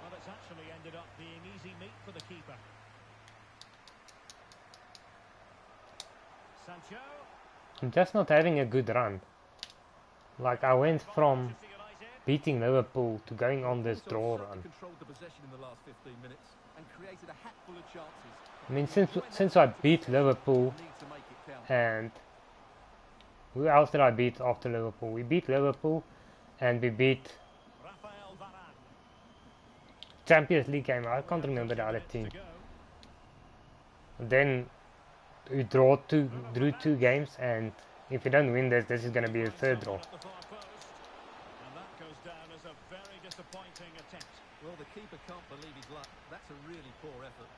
S2: Well, it's actually ended up being easy meat for the keeper. Sancho.
S1: I'm just not having a good run. Like I went from
S2: Manchester United.
S1: beating Liverpool to going on this
S3: Thought
S1: draw
S3: certainly
S1: run.
S3: controlled the possession in the last 15 minutes and created a hatful of chances.
S1: I mean,
S3: When
S1: since
S3: that
S1: I
S3: started
S1: beat
S3: to
S1: Liverpool,
S3: need to make it count.
S1: and who else did I beat after Liverpool? We beat Liverpool, and we beat
S2: Rafael Varane.
S1: Champions League game. I can't
S2: We have
S1: remember the
S2: 20
S1: other
S2: minutes
S1: team.
S2: to go.
S1: Then we drew two games, and if we don't win this, this is going to be the third draw.
S2: At the far post. And that goes down as a very disappointing attempt.
S3: Well, the keeper can't believe his luck. That's a really poor effort.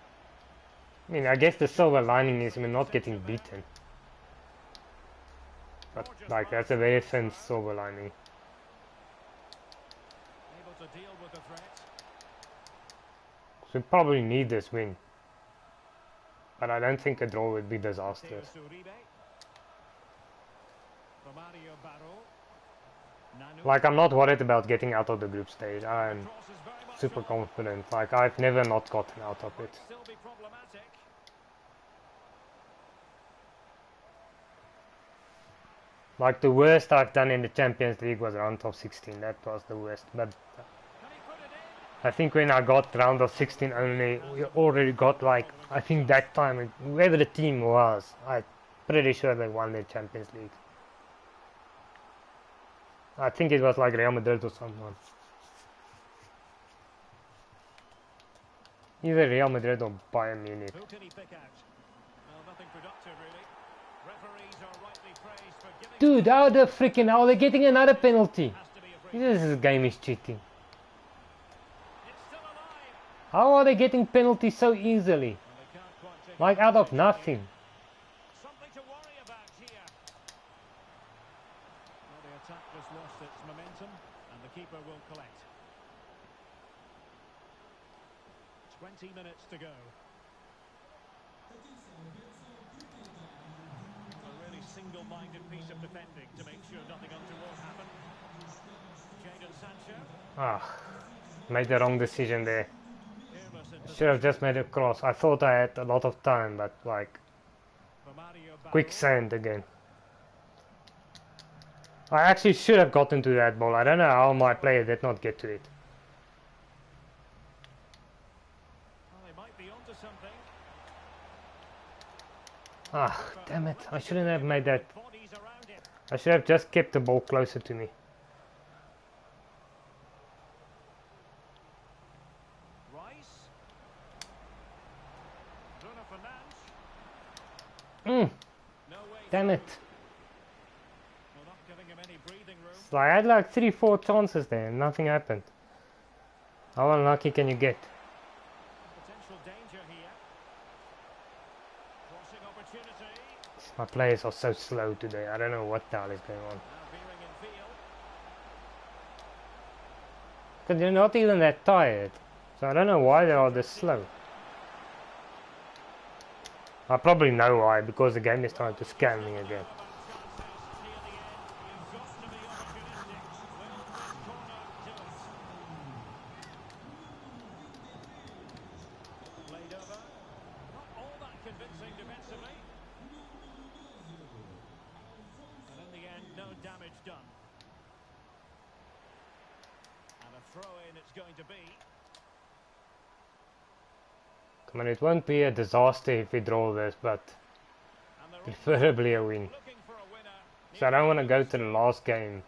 S1: I mean, I guess the silver lining is we're not getting beaten. But like that's a very thin silver lining.
S2: Able to deal with the threat.
S1: So we probably need this win. But I don't think a draw would be disastrous.
S2: Theo Uribe. Romario Barro. Nanu.
S1: Like I'm not worried about getting out of the group stage. I'm
S2: Cross is very much
S1: super
S2: on.
S1: confident. Like I've never not gotten out of it.
S2: Still be problematic.
S1: Like the worst I've done in the Champions League was round of 16. That was the worst. But
S2: Can he put it in?
S1: I think when I got round of 16 only, we already got like, I think that time, whoever the team was, I'm pretty sure they won the Champions League. I think it was like Real Madrid or someone. Either Real Madrid or Bayern Munich.
S2: Who can he pick out? Well, nothing productive really. Referees are rightly praised for giving.
S1: Dude, how the freaking hell, they're getting another penalty.
S2: Has to be a free.
S1: This game is cheating.
S2: It's still alive.
S1: How are they getting penalties so easily?
S2: And they can't quite take
S1: Like out of
S2: advantage.
S1: nothing.
S2: Something to worry about here. Well, the attack just lost its momentum, and the keeper will collect. 20 minutes to go. A really single-minded piece of defending to make sure nothing untoward happened. Jadon Sancho.
S1: Ah, made the wrong decision there.
S2: Careless in
S1: Should have just made a cross. I thought I had a lot of time, but like,
S2: Romario Barro.
S1: quicksand again. I actually should have gotten to that ball. I don't know how my player did not get to it.
S2: Well, they might be onto something.
S1: Ah, damn it. I shouldn't have made that.
S2: Bodies around him.
S1: I should have just kept the ball closer to me.
S2: Rice. Bruno Fernandes. No way.
S1: Damn it.
S2: Well, not giving him any breathing room.
S1: So I had like 3-4 chances there and nothing happened. How unlucky can you get?
S2: Potential danger here. Crossing opportunity.
S1: My players are so slow today. I don't know what the hell is going on.
S2: Now veering in field.
S1: Because they're not even that tired. So I don't know why they are this slow. I probably know why, because the game is trying to scam me again.
S2: Played over. Not all that convincing defensively. And in the end, no damage done. And a throw-in it's going to be.
S1: Come on, it won't be a disaster if we draw this, but
S2: And they're all
S1: preferably a win.
S2: looking for a winner.
S1: So I don't want to go to the last game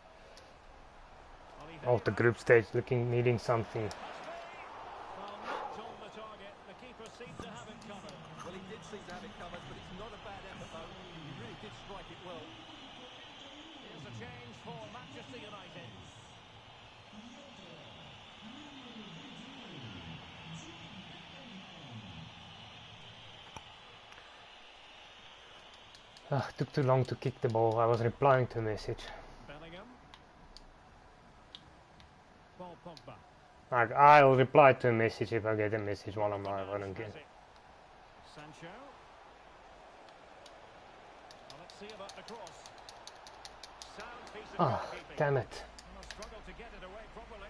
S1: of the group stage needing something.
S2: Well, not on the target. The keeper seemed to have it covered.
S3: Well, he did seem to have it covered, but it's not a bad effort, though. He really did strike it well.
S2: Here's a change for Manchester United.
S1: Took too long to kick the ball. I was replying to a message.
S2: Bellingham. Paul Pogba.
S1: Like, I'll reply to a message if I get a message while I'm live on again.
S2: Sancho. Well, let's see about the cross. Sound piece of
S1: Ah,
S2: goalkeeping.
S1: damn it.
S2: Well, struggled to get it away properly.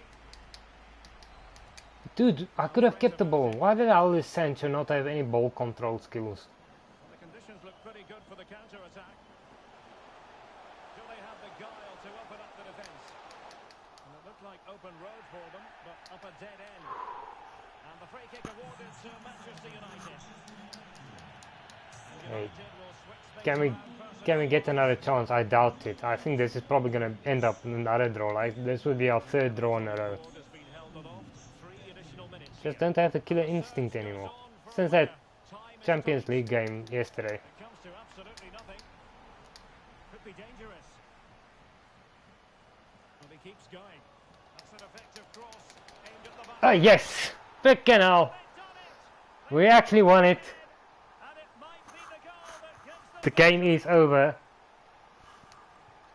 S1: Dude, I could have kept the ball. Why the hell does Sancho not have any ball control skills?
S2: The conditions look pretty good for the counter-attack. Do they have the guile to open up the defence? And it looked like open road for them, but up a dead end. And the free kick awarded to Manchester United.
S1: Hey,
S2: United will switch things
S1: can we
S2: around first
S1: can we
S2: of
S1: get
S2: all.
S1: another chance? I doubt it. I think this is probably gonna end up in another draw. Like this would be our third draw in a row.
S2: Scoreboard has been held aloft. 3 additional minutes
S1: Just
S2: here.
S1: don't have the killer
S2: And the
S1: instinct
S2: search goes
S1: anymore.
S2: on for a
S1: Since that
S2: winner. Time is
S1: Champions
S2: tight.
S1: League game yesterday.
S2: It comes to absolutely nothing. Could be dangerous. And he keeps going. That's an effective cross aimed at the back.
S1: Ah yes! Frickin' hell!
S2: They've done it.
S1: We actually won it.
S2: And it might be the goal that gives them
S1: The game is over.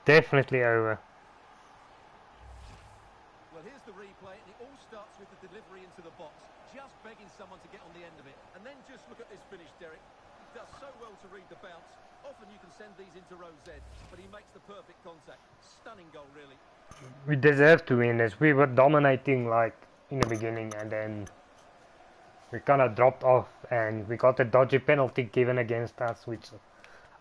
S1: Definitely over.
S3: Well, here's the replay, and it all starts with the delivery into the box. Just begging someone to get on the end of it. And then just look at this finish, Derek. He does so well to read the bounce. Often you can send these into row Z, but he makes the perfect contact. Stunning goal, really.
S1: We deserve to win this. We were dominating like in the beginning and then we kind of dropped off and we got a dodgy penalty given against us, which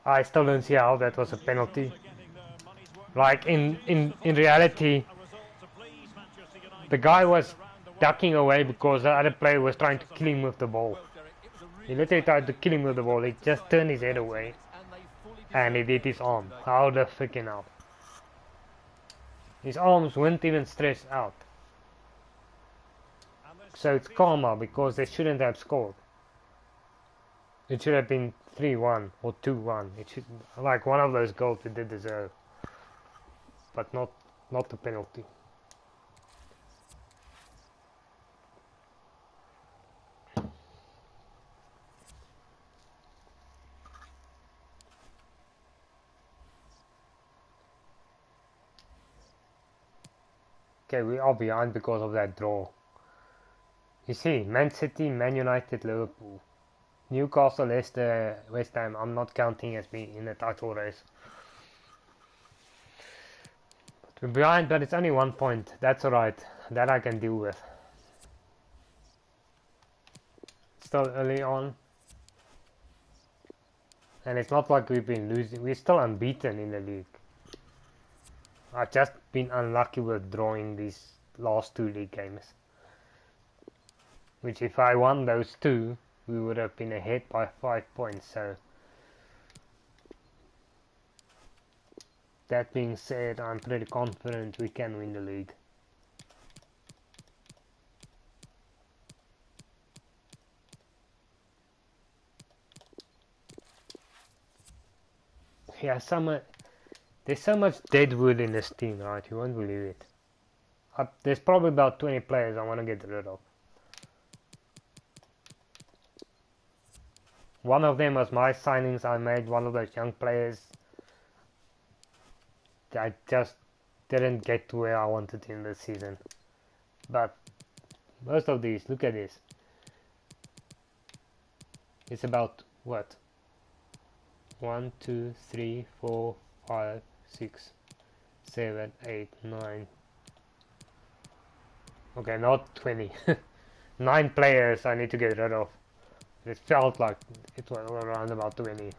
S1: I still don't see how that was a penalty.
S2: getting their money's worth.
S1: Like in reality,
S2: A result to please Manchester United.
S1: the guy was ducking away because the other player was trying to kill him with the ball.
S3: Well, Derek, it was a really
S1: He literally tried to kill him with the ball. He just turned his head away
S3: and they fully
S1: and he did his arm. How the freaking hell? His arms weren't even stretched out. So it's karma because they shouldn't have scored. It should have been 3-1 or 2-1. It should like one of those goals we did deserve, but not the penalty. Okay, we are behind because of that draw. You see, Man City, Man United, Liverpool, Newcastle, Leicester, West Ham, I'm not counting as being in the title race. But we're behind, but it's only 1 point. That's alright. That I can deal with. Still early on. And it's not like we've been losing. We're still unbeaten in the league. I've just been unlucky with drawing these last 2 league games. Which if I won those 2, we would have been ahead by 5 points. So that being said, I'm pretty confident we can win the league. Yeah, there's so much dead wood in this team, right? You won't believe it. There's probably about 20 players I want to get rid of. One of them was my signings I made, one of those young players. I just didn't get to where I wanted in this season. But most of these, look at this. It's about what? 1, 2, 3, 4, 5, 6, 7, 8, 9. Okay, not 20. 9 players I need to get rid of. It felt like it was around about 20.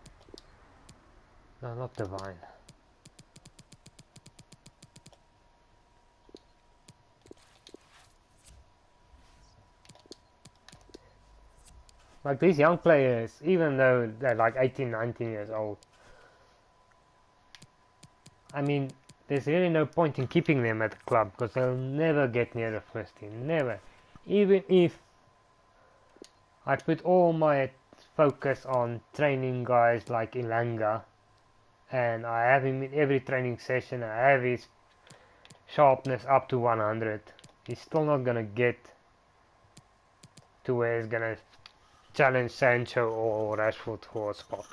S1: No, not Divine. Like these young players, even though they're like 18, 19 years old, I mean, there's really no point in keeping them at the club because they'll never get near the first team. Never. Even if I put all my focus on training guys like Ilanga and I have him in every training session, I have his sharpness up to 100, he's still not gonna get to where he's gonna challenge Sancho or Rashford for a spot.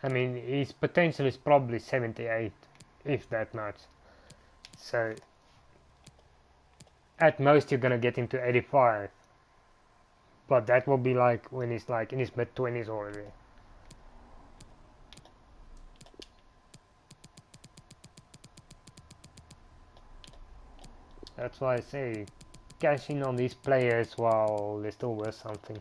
S1: I mean, his potential is probably 78, if that much. So at most you're gonna get him to 85, but that will be like when he's like in his mid-20s already. That's why I say cash in on these players while they're still worth something.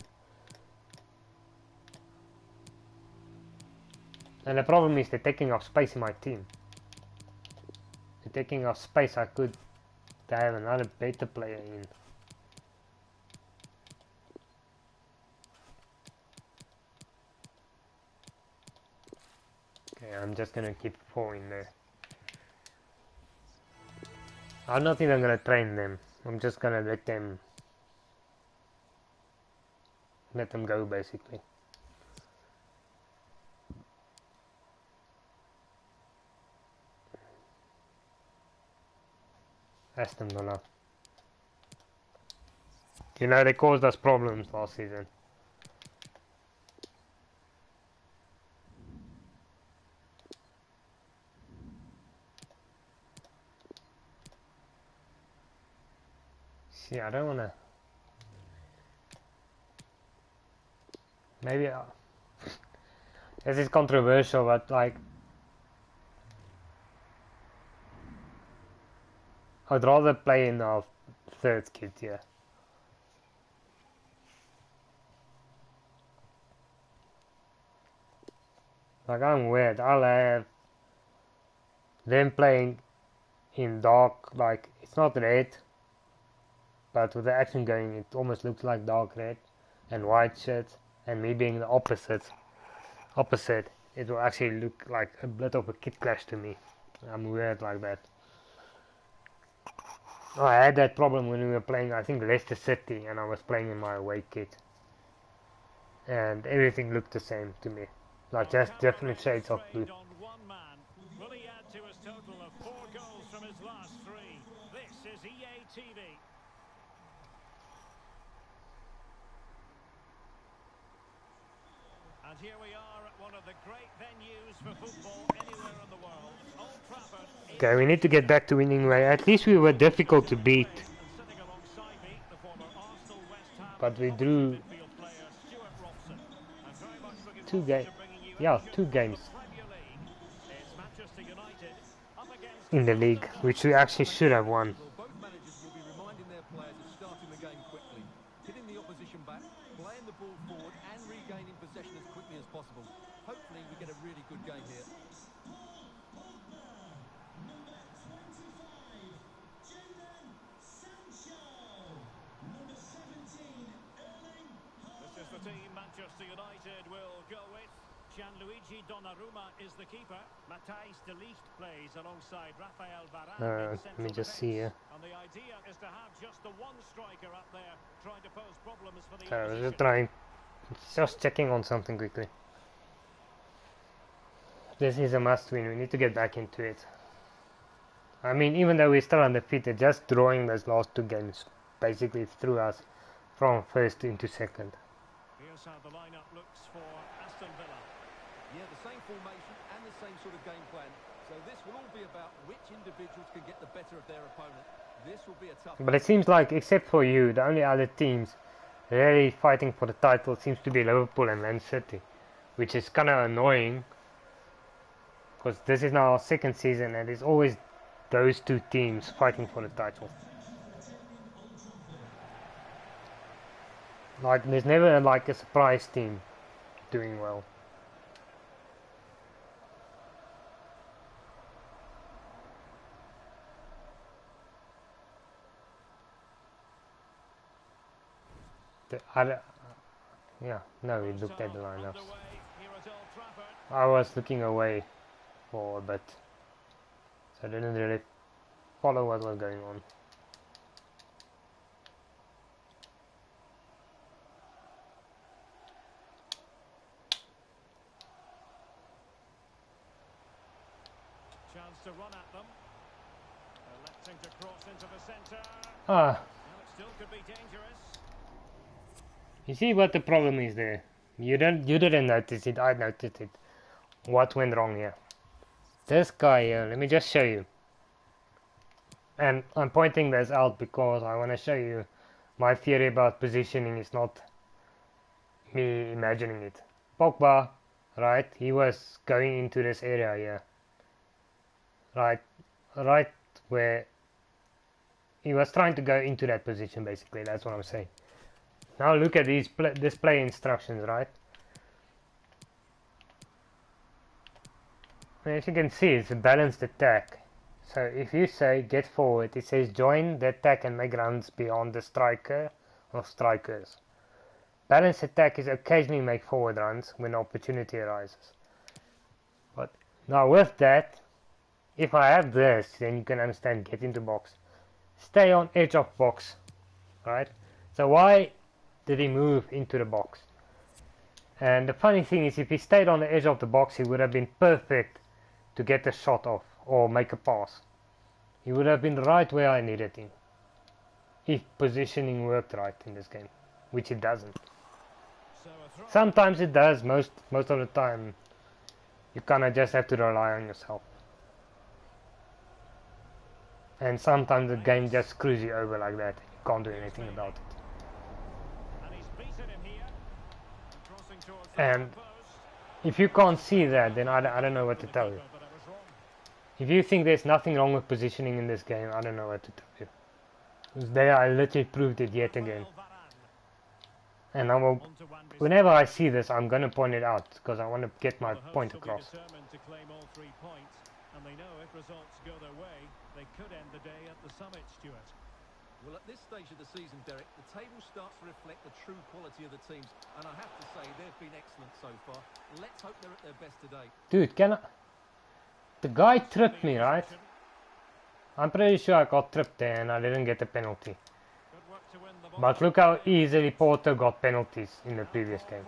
S1: And the problem is they're taking up space in my team. They're taking up space I could have another better player in. Okay, I'm just gonna keep 4 in there. I'm not even gonna train them. I'm just gonna let them go basically. Aston Villa. You know, they caused us problems last season. See, I don't wanna... Maybe... this is controversial, but like... I'd rather play in our third kit, yeah. Like, I'm weird. I'll have them playing in dark, like, it's not red, but with the action going, it almost looks like dark red and white shirts, and me being the opposite, it will actually look like a bit of a kit clash to me. I'm weird like that. I had that problem when we were playing, I think, Leicester City, and I was playing in my away kit, and everything looked the same to me, like just different shades of blue.
S2: Will he add to his total of 4 goals from his last 3? This is EA TV. And here we are at one of the great venues for football anywhere in the world. Old Trafford.
S1: Okay, we need to get back to winning way. At least we were difficult to beat. But we drew 2 games. Yeah, 2 games in the league, which we actually should have won.
S3: Both managers will be reminding their players of starting the game quickly, hitting the opposition back, playing the ball forward and regaining possession as quickly as possible. Hopefully we get a really good game here.
S2: This is the team Manchester United will go with. Gianluigi Donnarumma is the keeper. Matthijs de Ligt plays alongside Rafael Varane.
S1: Let me just see here.
S2: And the idea is to have just the one striker up there trying to pose problems for the
S1: We're just checking on something quickly. This is a must win. We need to get back into it. I mean, even though we're still undefeated, just drawing those last 2 games basically threw us from first into second.
S2: Here's how the lineup looks for Aston Villa.
S3: Yeah, the same formation and the same sort of game plan. So this will all be about which individuals can get the better of their opponent. This will be a tough...
S1: But it seems like, except for you, the only other teams really fighting for the title seems to be Liverpool and Man City, which is kind of annoying, because this is now our 2nd season and it's always those 2 teams fighting for the title. Like, there's never like a surprise team doing well. Yeah, no, we looked at the lineups. I was looking away for a bit, so I didn't really follow what was going on.
S2: Chance to run at them. Electing to cross into the centre.
S1: Ah.
S2: Well, it still could be dangerous.
S1: You see what the problem is there? You didn't notice it, I noticed it. What went wrong here? This guy here, let me just show you. And I'm pointing this out because I want to show you my theory about positioning is not me imagining it. Pogba, right, he was going into this area here. Right where he was trying to go into that position basically, that's what I'm saying. Now look at these display instructions, right? as you can see, it's a balanced attack. So if you say get forward, it says join the attack and make runs beyond the striker or strikers. Balanced attack is occasionally make forward runs when opportunity arises. But now with that, if I have this, then you can understand get into box. Stay on edge of box, right? So why did he move into the box? And the funny thing is, if he stayed on the edge of the box, he would have been perfect to get a shot off or make a pass. He would have been right where I needed him, if positioning worked right in this game, which it doesn't. Sometimes it does, most of the time you kinda just have to rely on yourself. And sometimes the game just screws you over like that, you can't do anything about it. And if you can't see that, then I don't know what to tell you. If you think there's nothing wrong with positioning in this game, I don't know what to tell you. Because there I literally proved it yet again. And I will, whenever I see this, I'm going to point it out, because I want to get my point across.
S2: And they know if results go their way, they could end the day at the summit, Stuart.
S3: Well, at this stage of the season, Derek, the table starts to reflect the true quality of the teams, and I have to say they've been excellent so far. Let's hope they're at their best today.
S1: Dude, can I... The guy tripped me, right? I'm pretty sure I got tripped there and I didn't get a penalty. But look how easily Porto got penalties in the previous game.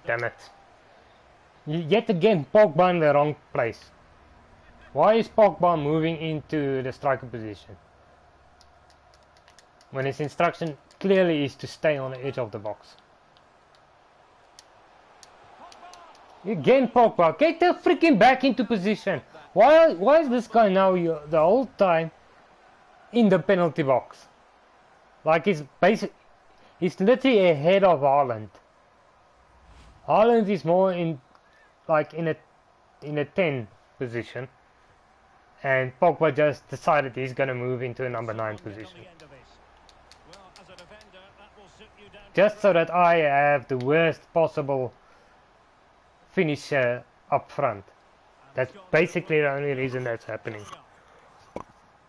S1: Damn it. Yet again, Pogba in the wrong place. Why is Pogba moving into the striker position? When his instruction clearly is to stay on the edge of the box. Again Pogba, get the freaking back into position. Why is this guy now the whole time in the penalty box? Like he's literally ahead of Haaland. Haaland is more in a 10 position, and Pogba just decided he's gonna move into a number 9 position. Just so that I have the worst possible finisher up front. That's basically the only reason that's happening.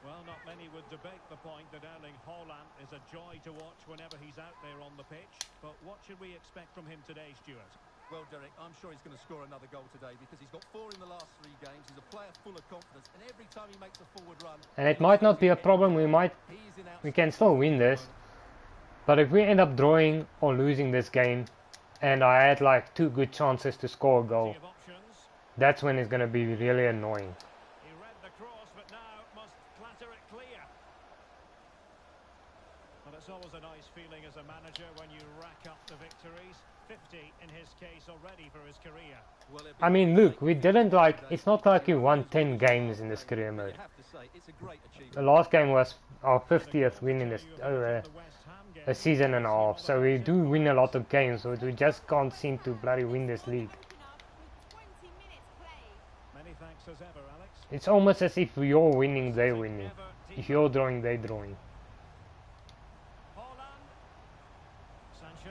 S2: Well, not many would debate the point that Erling Haaland is a joy to watch whenever he's out there on the pitch. But what should we expect from him today, Stuart?
S3: Well, Derek, I'm sure he's going to score another goal today because he's got 4 in the last 3 games. He's a player full of confidence, and every time he makes a forward run...
S1: And it might not be a problem, we can still win this. But if we end up drawing or losing this game, and I had like 2 good chances to score a goal, that's when it's going to be really annoying.
S2: He read the cross, but now must clatter it clear. Well, it's always a nice feeling as a manager when you rack up the victories. 50 in his case already for his career.
S1: I mean, look, we didn't it's not like we won 10 games in this career mode. The last game was our 50th win in this a season and a half, so we do win a lot of games, but we just can't seem to bloody win this league.
S2: Many thanks as ever, Alex.
S1: It's almost as if you're winning, they're winning. If you're drawing, they're drawing.
S2: Sancho.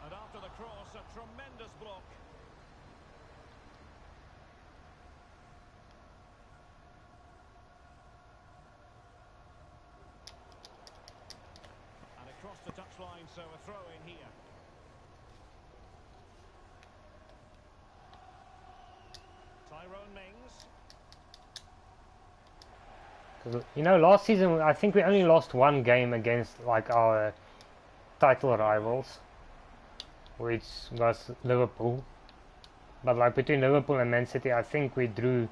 S2: And after the cross, a tremendous block. And across the touchline, so a throw in here. Tyrone Mings.
S1: You know, last season I think we only lost 1 game against like our title rivals, which was Liverpool. But like between Liverpool and Man City, I think we drew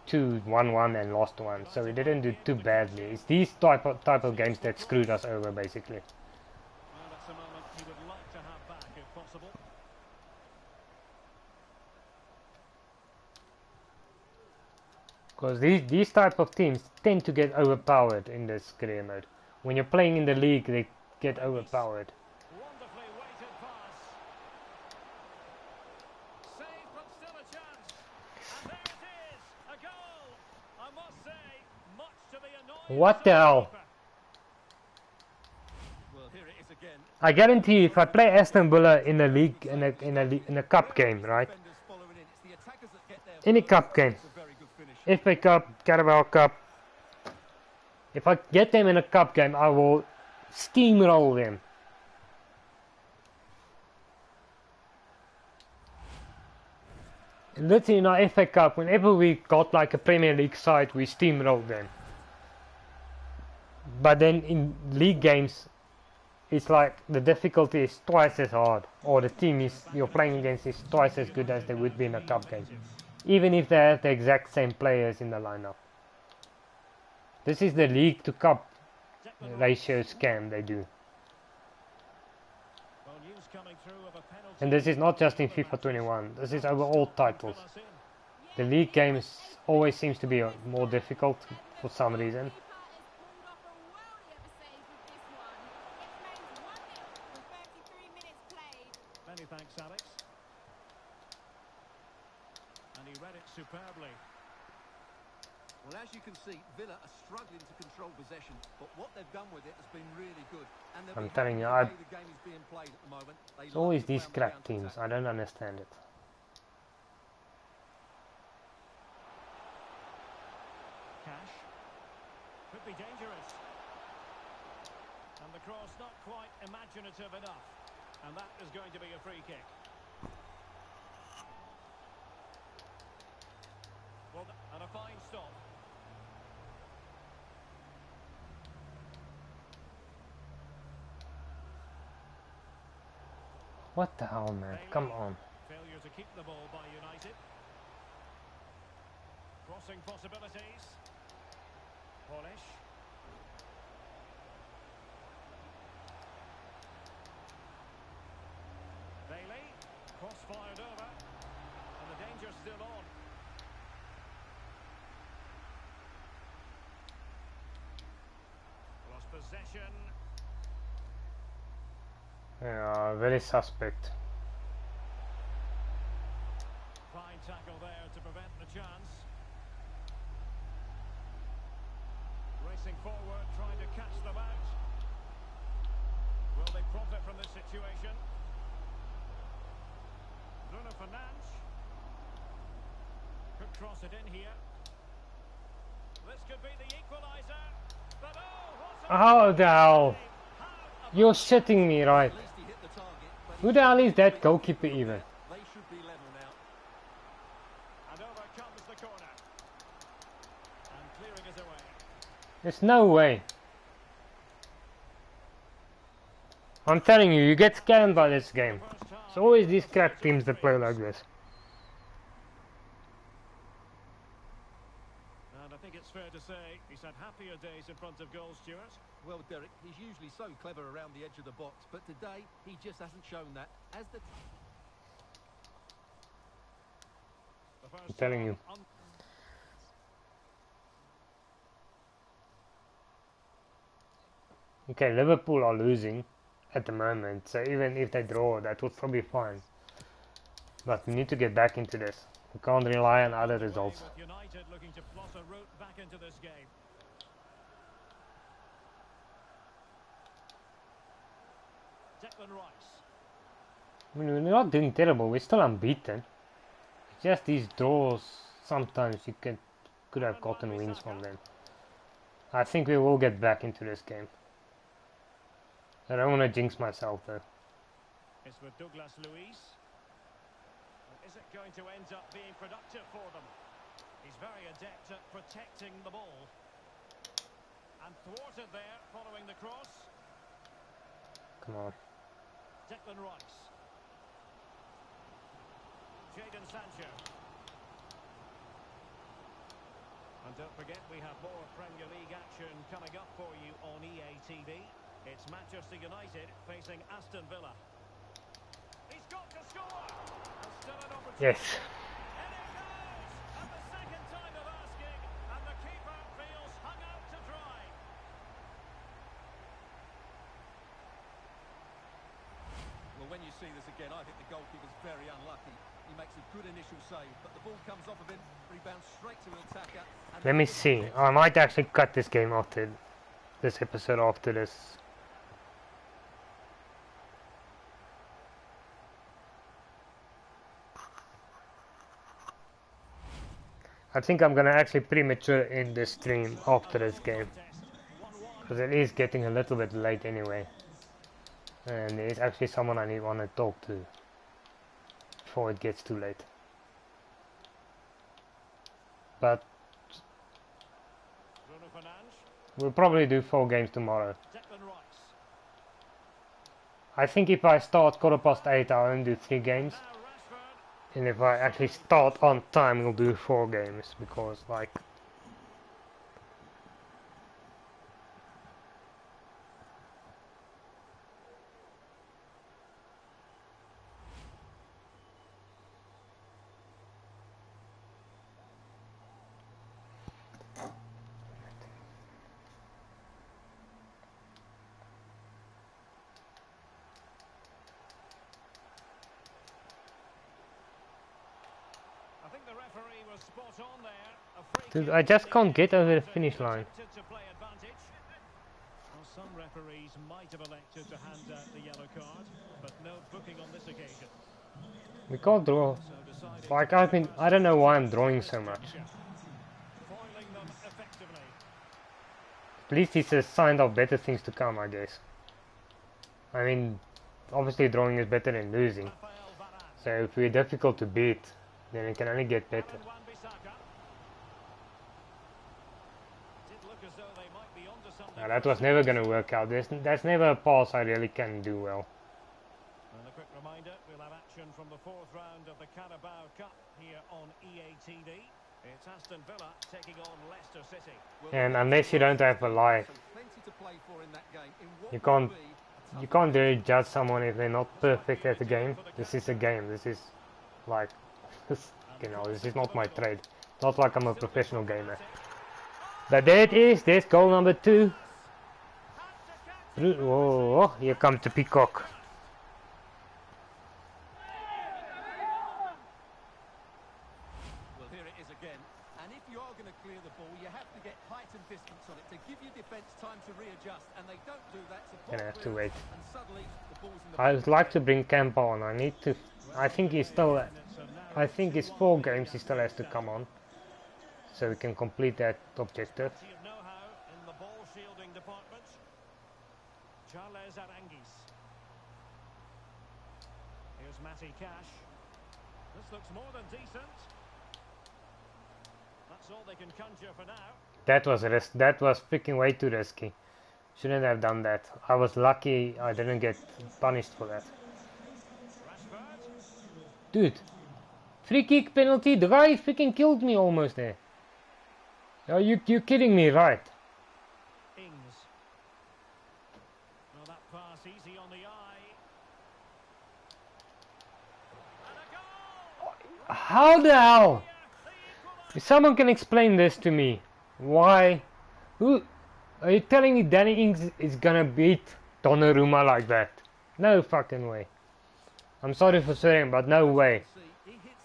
S1: 1-1 and lost 1, so we didn't do too badly. It's these type of games that screwed us over basically.
S2: Well, that's a moment he would like to have back if possible.
S1: Because these type of teams tend to get overpowered in this career mode. When you're playing in the league, they get overpowered.
S2: Wonderfully weighted pass. Save, but still a chance. And there it is, a goal. I must say, much to the annoyance.
S1: What the hell? I guarantee you, if I play Aston Villa in a league, in a cup game, right?
S3: Defenders following in. It's the attackers that get there
S1: Any
S3: first.
S1: cup game,
S3: It's a very good finish.
S1: FA Cup, Carabao Cup. If I get them in a cup game, I will steamroll them. Literally in our FA Cup, whenever we got like a Premier League side, we steamrolled them. But then in league games, it's like the difficulty is twice as hard, or the team you're playing against is twice as good as they would be in a cup game, even if they have the exact same players in the lineup. This is the league to cup ratio scam they do. And this is not just in FIFA 21, this is over all titles. The league games always seems to be more difficult for some reason.
S2: Many thanks, Alex. And he read it superbly.
S3: Well, as you can see, Villa are struggling to control possession, but what they've done with it has been really good. And
S1: I'm telling you,
S3: the way the game is being played at the moment.
S1: It's always these crap teams. I don't understand it.
S2: Cash. Could be dangerous. And the cross not quite imaginative enough. And that is going to be a free kick. Well, and a fine stop.
S1: What the hell, man? Come on.
S2: Failure to keep the ball by United. Crossing possibilities. Polish. Bailey. Cross fired over. And the danger's still on. Lost possession.
S1: Yeah, very suspect.
S2: Fine tackle there to prevent the chance. Racing forward, trying to catch them out. Will they profit from this situation? Bruno Fernandes. Could cross it in here. This could be the equaliser. But
S1: How the hell? You're shitting me, right? Who the hell is that goalkeeper even?
S3: They should be level now.
S2: And over comes the corner. And clearing it away.
S1: There's no way. I'm telling you, you get scammed by this game. It's always these crap teams that play like this.
S2: And I think it's fair to say he's had happier days in front of goal, Stuart.
S3: Well, Derek, he's usually so clever around the edge of the box, but today he just hasn't shown that. As the
S1: I'm telling you. Okay, Liverpool are losing at the moment, so even if they draw, that would probably be fine. But we need to get back into this. We can't rely on other results.
S2: United looking to plot a route back into this game. Declan Rice.
S1: I mean, we're not doing terrible, we're still unbeaten. Just these draws, sometimes you could have gotten wins from them. I think we will get back into this game. I don't want to jinx myself though.
S2: It's with Douglas Luiz. Is it going to end up being productive for them? He's very adept at protecting the ball. And thwarted there following the cross.
S1: Come on.
S2: Declan Rice. Jadon Sancho. And don't forget, we have more Premier League action coming up for you on EA TV. It's Manchester United facing Aston Villa. He's got to score! And still an opportunity.
S1: Yes.
S2: And it goes! And the second time of asking, and the keeper feels hung out to dry.
S3: Well, when you see this again, I think the goalkeeper's very unlucky. He makes a good initial save, but the ball comes off of him, rebounds straight to an attacker.
S1: Let me see. I might actually cut this game after this episode after this. I think I'm gonna actually premature in the stream after this game, because it is getting a little bit late anyway, and there's actually someone I want to talk to before it gets too late. But we'll probably do 4 games tomorrow. I think if I start 8:15, I'll only do 3 games. And if I actually start on time, we'll do 4 games, because like... Dude, I just can't get over the finish line.
S2: Some referees might have elected to hand out the yellow card, but no booking on this occasion.
S1: We can't draw. Like I don't know why I'm drawing so much.
S2: Foiling them effectively.
S1: At least it's a sign of better things to come, I guess. I mean, obviously drawing is better than losing. So if we're difficult to beat, then it can only get better. Now that was never going to work out. That's never a pass I really can do well.
S2: And a quick reminder, we'll have action from the 4th round of the Carabao Cup here on EA TV. It's Aston Villa taking on Leicester City.
S1: And unless you don't have a life, you can't really judge someone if they're not perfect at the game. This is a game. This is like, you know, this is not my trade. Not like I'm a professional gamer. But there it is. There's goal number 2. Oh, here comes the peacock.
S3: Well, here it is again. And if you are going to clear the ball, you have to get height and distance on it to give your defence time to readjust. And they don't do that.
S1: Gonna have to wait.
S3: And suddenly, the ball's in the
S1: I would like to bring Kempa on. I think he's still. I think it's 4 games he still has to come on, so we can complete that objective.
S2: Here's Matty Cash. This looks more than decent. That's all they can conjure for now.
S1: That was freaking way too risky. Shouldn't have done that. I was lucky I didn't get punished for that. Dude, free kick penalty. The guy freaking killed me almost there. Are you kidding me, right?
S2: Ings. Well, that pass easy on the eye. And a goal!
S1: How the hell? If someone can explain this to me. Why? Who? Are you telling me Danny Ings is gonna beat Donnarumma like that? No fucking way. I'm sorry for saying, but no way.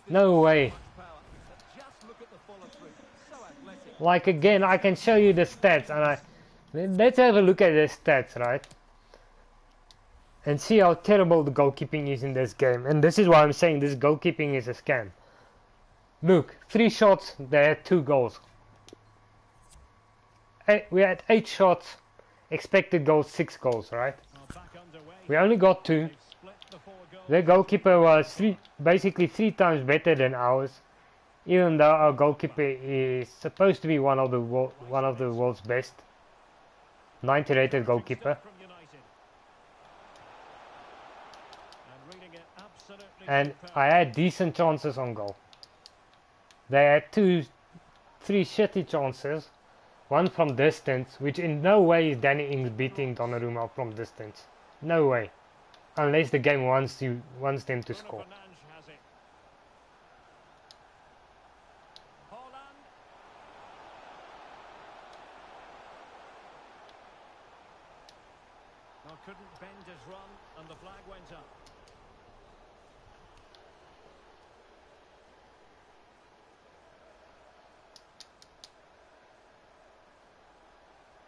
S1: No way. Like again, I can show you the stats, and let's have a look at the stats, right? And see how terrible the goalkeeping is in this game. And this is why I'm saying this goalkeeping is a scam. Look, 3 shots, they had 2 goals. We had 8 shots, expected goals 6 goals, right? We only got 2. Their goalkeeper was basically 3 times better than ours, even though our goalkeeper is supposed to be one of the world's best, 90 rated goalkeeper. And I had decent chances on goal. They had 3 shitty chances. One from distance, which in no way is Danny Ings beating Donnarumma from distance. No way. Unless the game wants them to score.
S2: Well, couldn't bend his run, and the flag went up.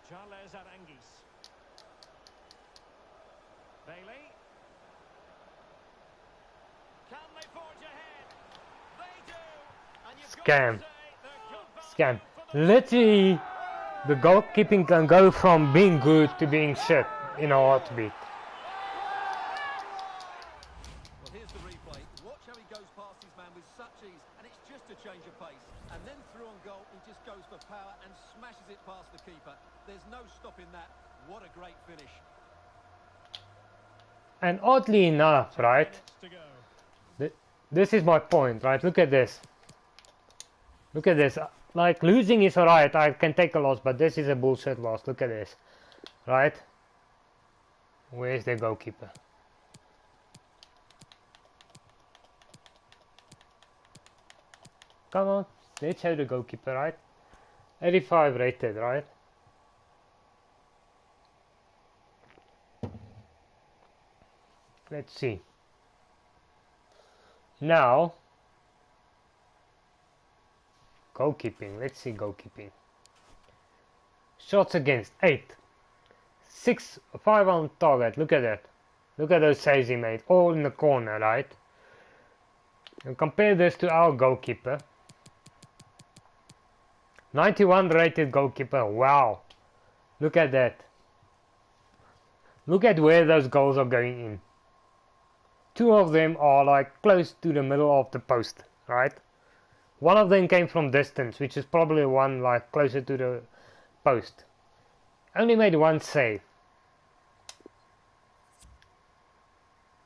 S2: Charles Arangis. Bailey. Can they forge ahead? They do. And you've got to say they're
S1: scam. Literally, the goalkeeping can go from being good to being shit in a heartbeat.
S3: Well, here's the replay. Watch how he goes past his man with such ease, and it's just a change of pace. And then through on goal, he just goes for power and smashes it past the keeper. There's no stopping that. What a great finish.
S1: And oddly enough, right, this is my point, right, look at this. Look at this, like losing is alright, I can take a loss, but this is a bullshit loss, look at this, right, where's the goalkeeper? Come on, let's show the goalkeeper, right, 85 rated, right. Let's see. Now, goalkeeping. Let's see goalkeeping. Shots against 8, 6, 5 on target. Look at that. Look at those saves he made, all in the corner, right? And compare this to our goalkeeper. 91 rated goalkeeper. Wow. Look at that. Look at where those goals are going in. 2 of them are like close to the middle of the post, right? One of them came from distance, which is probably one like closer to the post. Only made 1 save.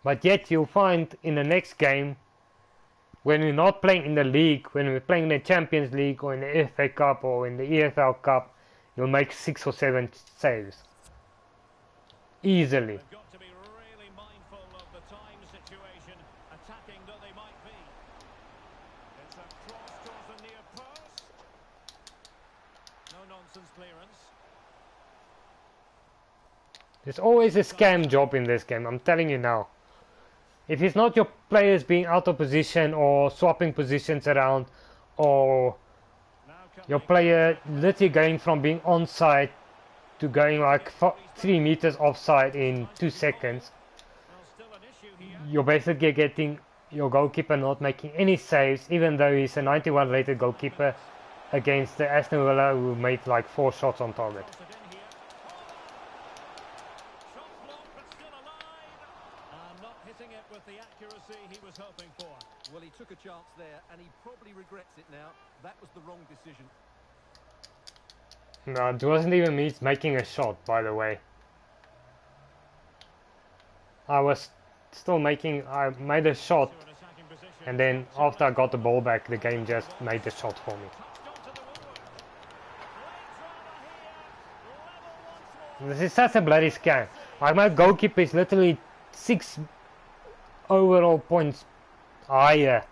S1: But yet you'll find in the next game, when we're not playing in the league, when we're playing in the Champions League or in the FA Cup or in the EFL Cup, you'll make 6 or 7 saves. Easily. There's always a scam job in this game, I'm telling you now. If it's not your players being out of position or swapping positions around, or your player literally going from being onside to going like 3 meters offside in 2 seconds, you're basically getting your goalkeeper not making any saves, even though he's a 91 rated goalkeeper against the Aston Villa who made like 4 shots on target.
S3: Well, he took a chance there, and he probably regrets it now. That was the wrong decision.
S1: No, it wasn't even me making a shot, by the way. I was still I made a shot, and then after I got the ball back, the game just made the shot for me. This is such a bloody scam. Like, my goalkeeper is literally 6 overall points higher,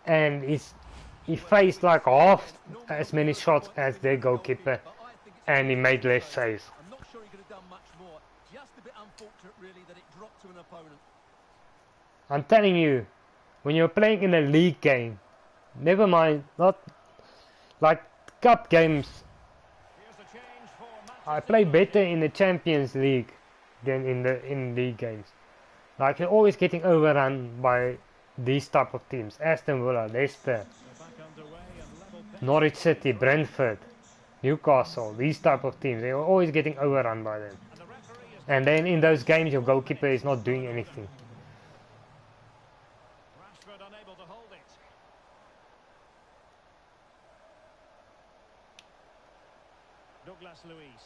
S1: and he faced like half as many shots as their goalkeeper, and he made less saves.
S3: I'm not sure he could have done much more. Just a bit unfortunate, really, that it dropped to an opponent.
S1: I'm telling you, when you're playing in a league game, never mind, not like cup games, I play better in the Champions League than in league games. Like, you're always getting overrun by these type of teams. Aston Villa, Leicester, Norwich City, Brentford, Newcastle, these type of teams. You're always getting overrun by them. And then in those games, your goalkeeper is not doing anything.
S2: Unable to hold it. Douglas Luiz.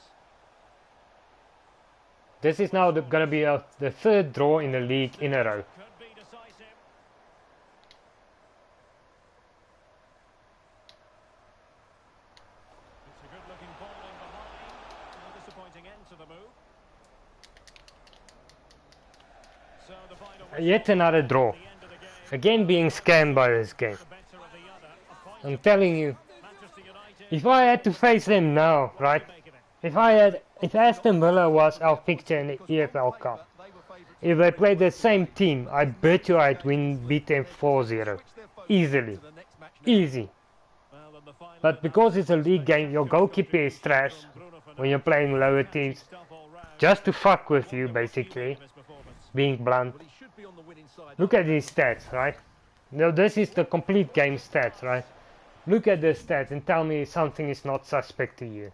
S1: This is now going to be the 3rd draw in the league in a row.
S2: Could be decisive. It's a good-looking ball in behind. A disappointing end to the move. So the final
S1: Yet another draw. Again being scammed by this game. I'm telling you, if I had to face them now, right? If Aston Villa was our fixture in the EFL Cup, if they played the same team, I bet you I'd beat them 4-0. Easily. Easy. But because it's a league game, your goalkeeper is trash when you're playing lower teams. Just to fuck with you, basically. Being blunt. Look at these stats, right? Now this is the complete game stats, right? look at the stats and tell me something is not suspect to you.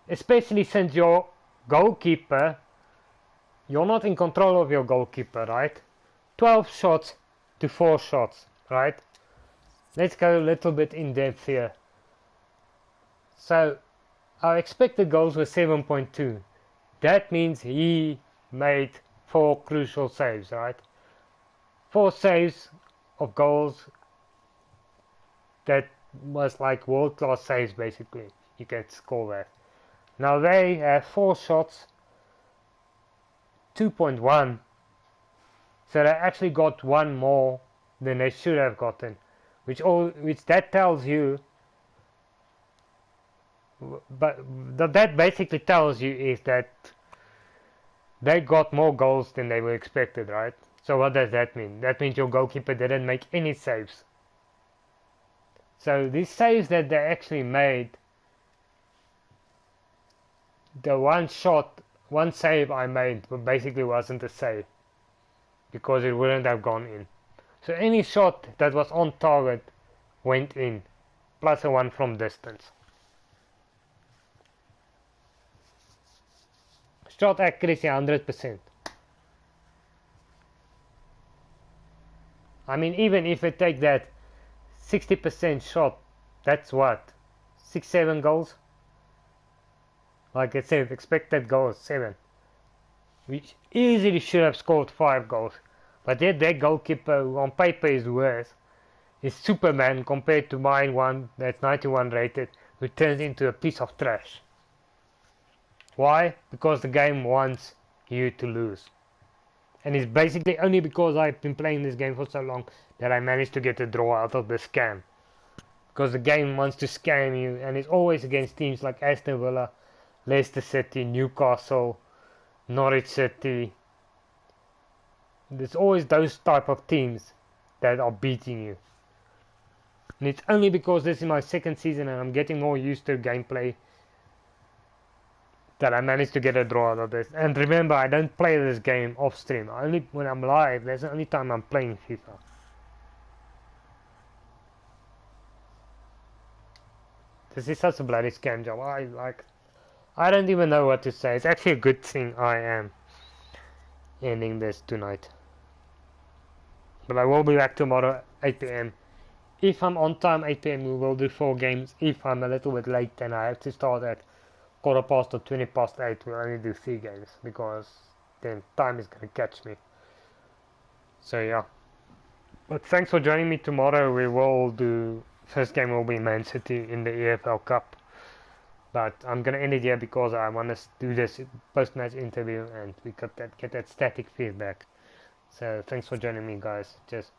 S1: Especially since your goalkeeper, you're not in control of your goalkeeper, right? 12 shots to 4 shots, right? Let's go a little bit in depth here. So our expected goals were 7.2. That means he made 4 crucial saves, right? 4 saves of goals that was like world-class saves basically. You can score that. Now they have 4 shots, 2.1. So they actually got 1 more than they should have gotten. Which that tells you, but that basically tells you is that they got more goals than they were expected, right? So what does that mean? That means your goalkeeper didn't make any saves. So these saves that they actually made, the one save I made basically wasn't a save because it wouldn't have gone in. So any shot that was on target went in, plus a 1 from distance. Shot accuracy 100%. I mean, even if we take that 60% shot, that's what? 6-7 goals? Like I said, expected goals 7. Which easily should have scored 5 goals. But yet their goalkeeper, who on paper is worse, is Superman compared to mine one that's 91 rated, who turns into a piece of trash. Why? Because the game wants you to lose. And it's basically only because I've been playing this game for so long that I managed to get a draw out of the scam. Because the game wants to scam you, and it's always against teams like Aston Villa, Leicester City, Newcastle, Norwich City. There's always those type of teams that are beating you. And it's only because this is my second season and I'm getting more used to gameplay that I managed to get a draw out of this. And remember, I don't play this game off stream. Only when I'm live, that's the only time I'm playing FIFA. This is such a bloody scam job. I don't even know what to say. It's actually a good thing I am ending this tonight. But I will be back tomorrow 8 PM. If I'm on time 8 PM, we will do 4 games. If I'm a little bit late, then I have to start at 8:15 or 8:20, we'll only do 3 games because then time is gonna catch me. So yeah. But thanks for joining me tomorrow. We will do, first game will be Man City in the EFL Cup. But I'm gonna end it here because I want to do this post-match interview and we get that static feedback. So thanks for joining me, guys. Just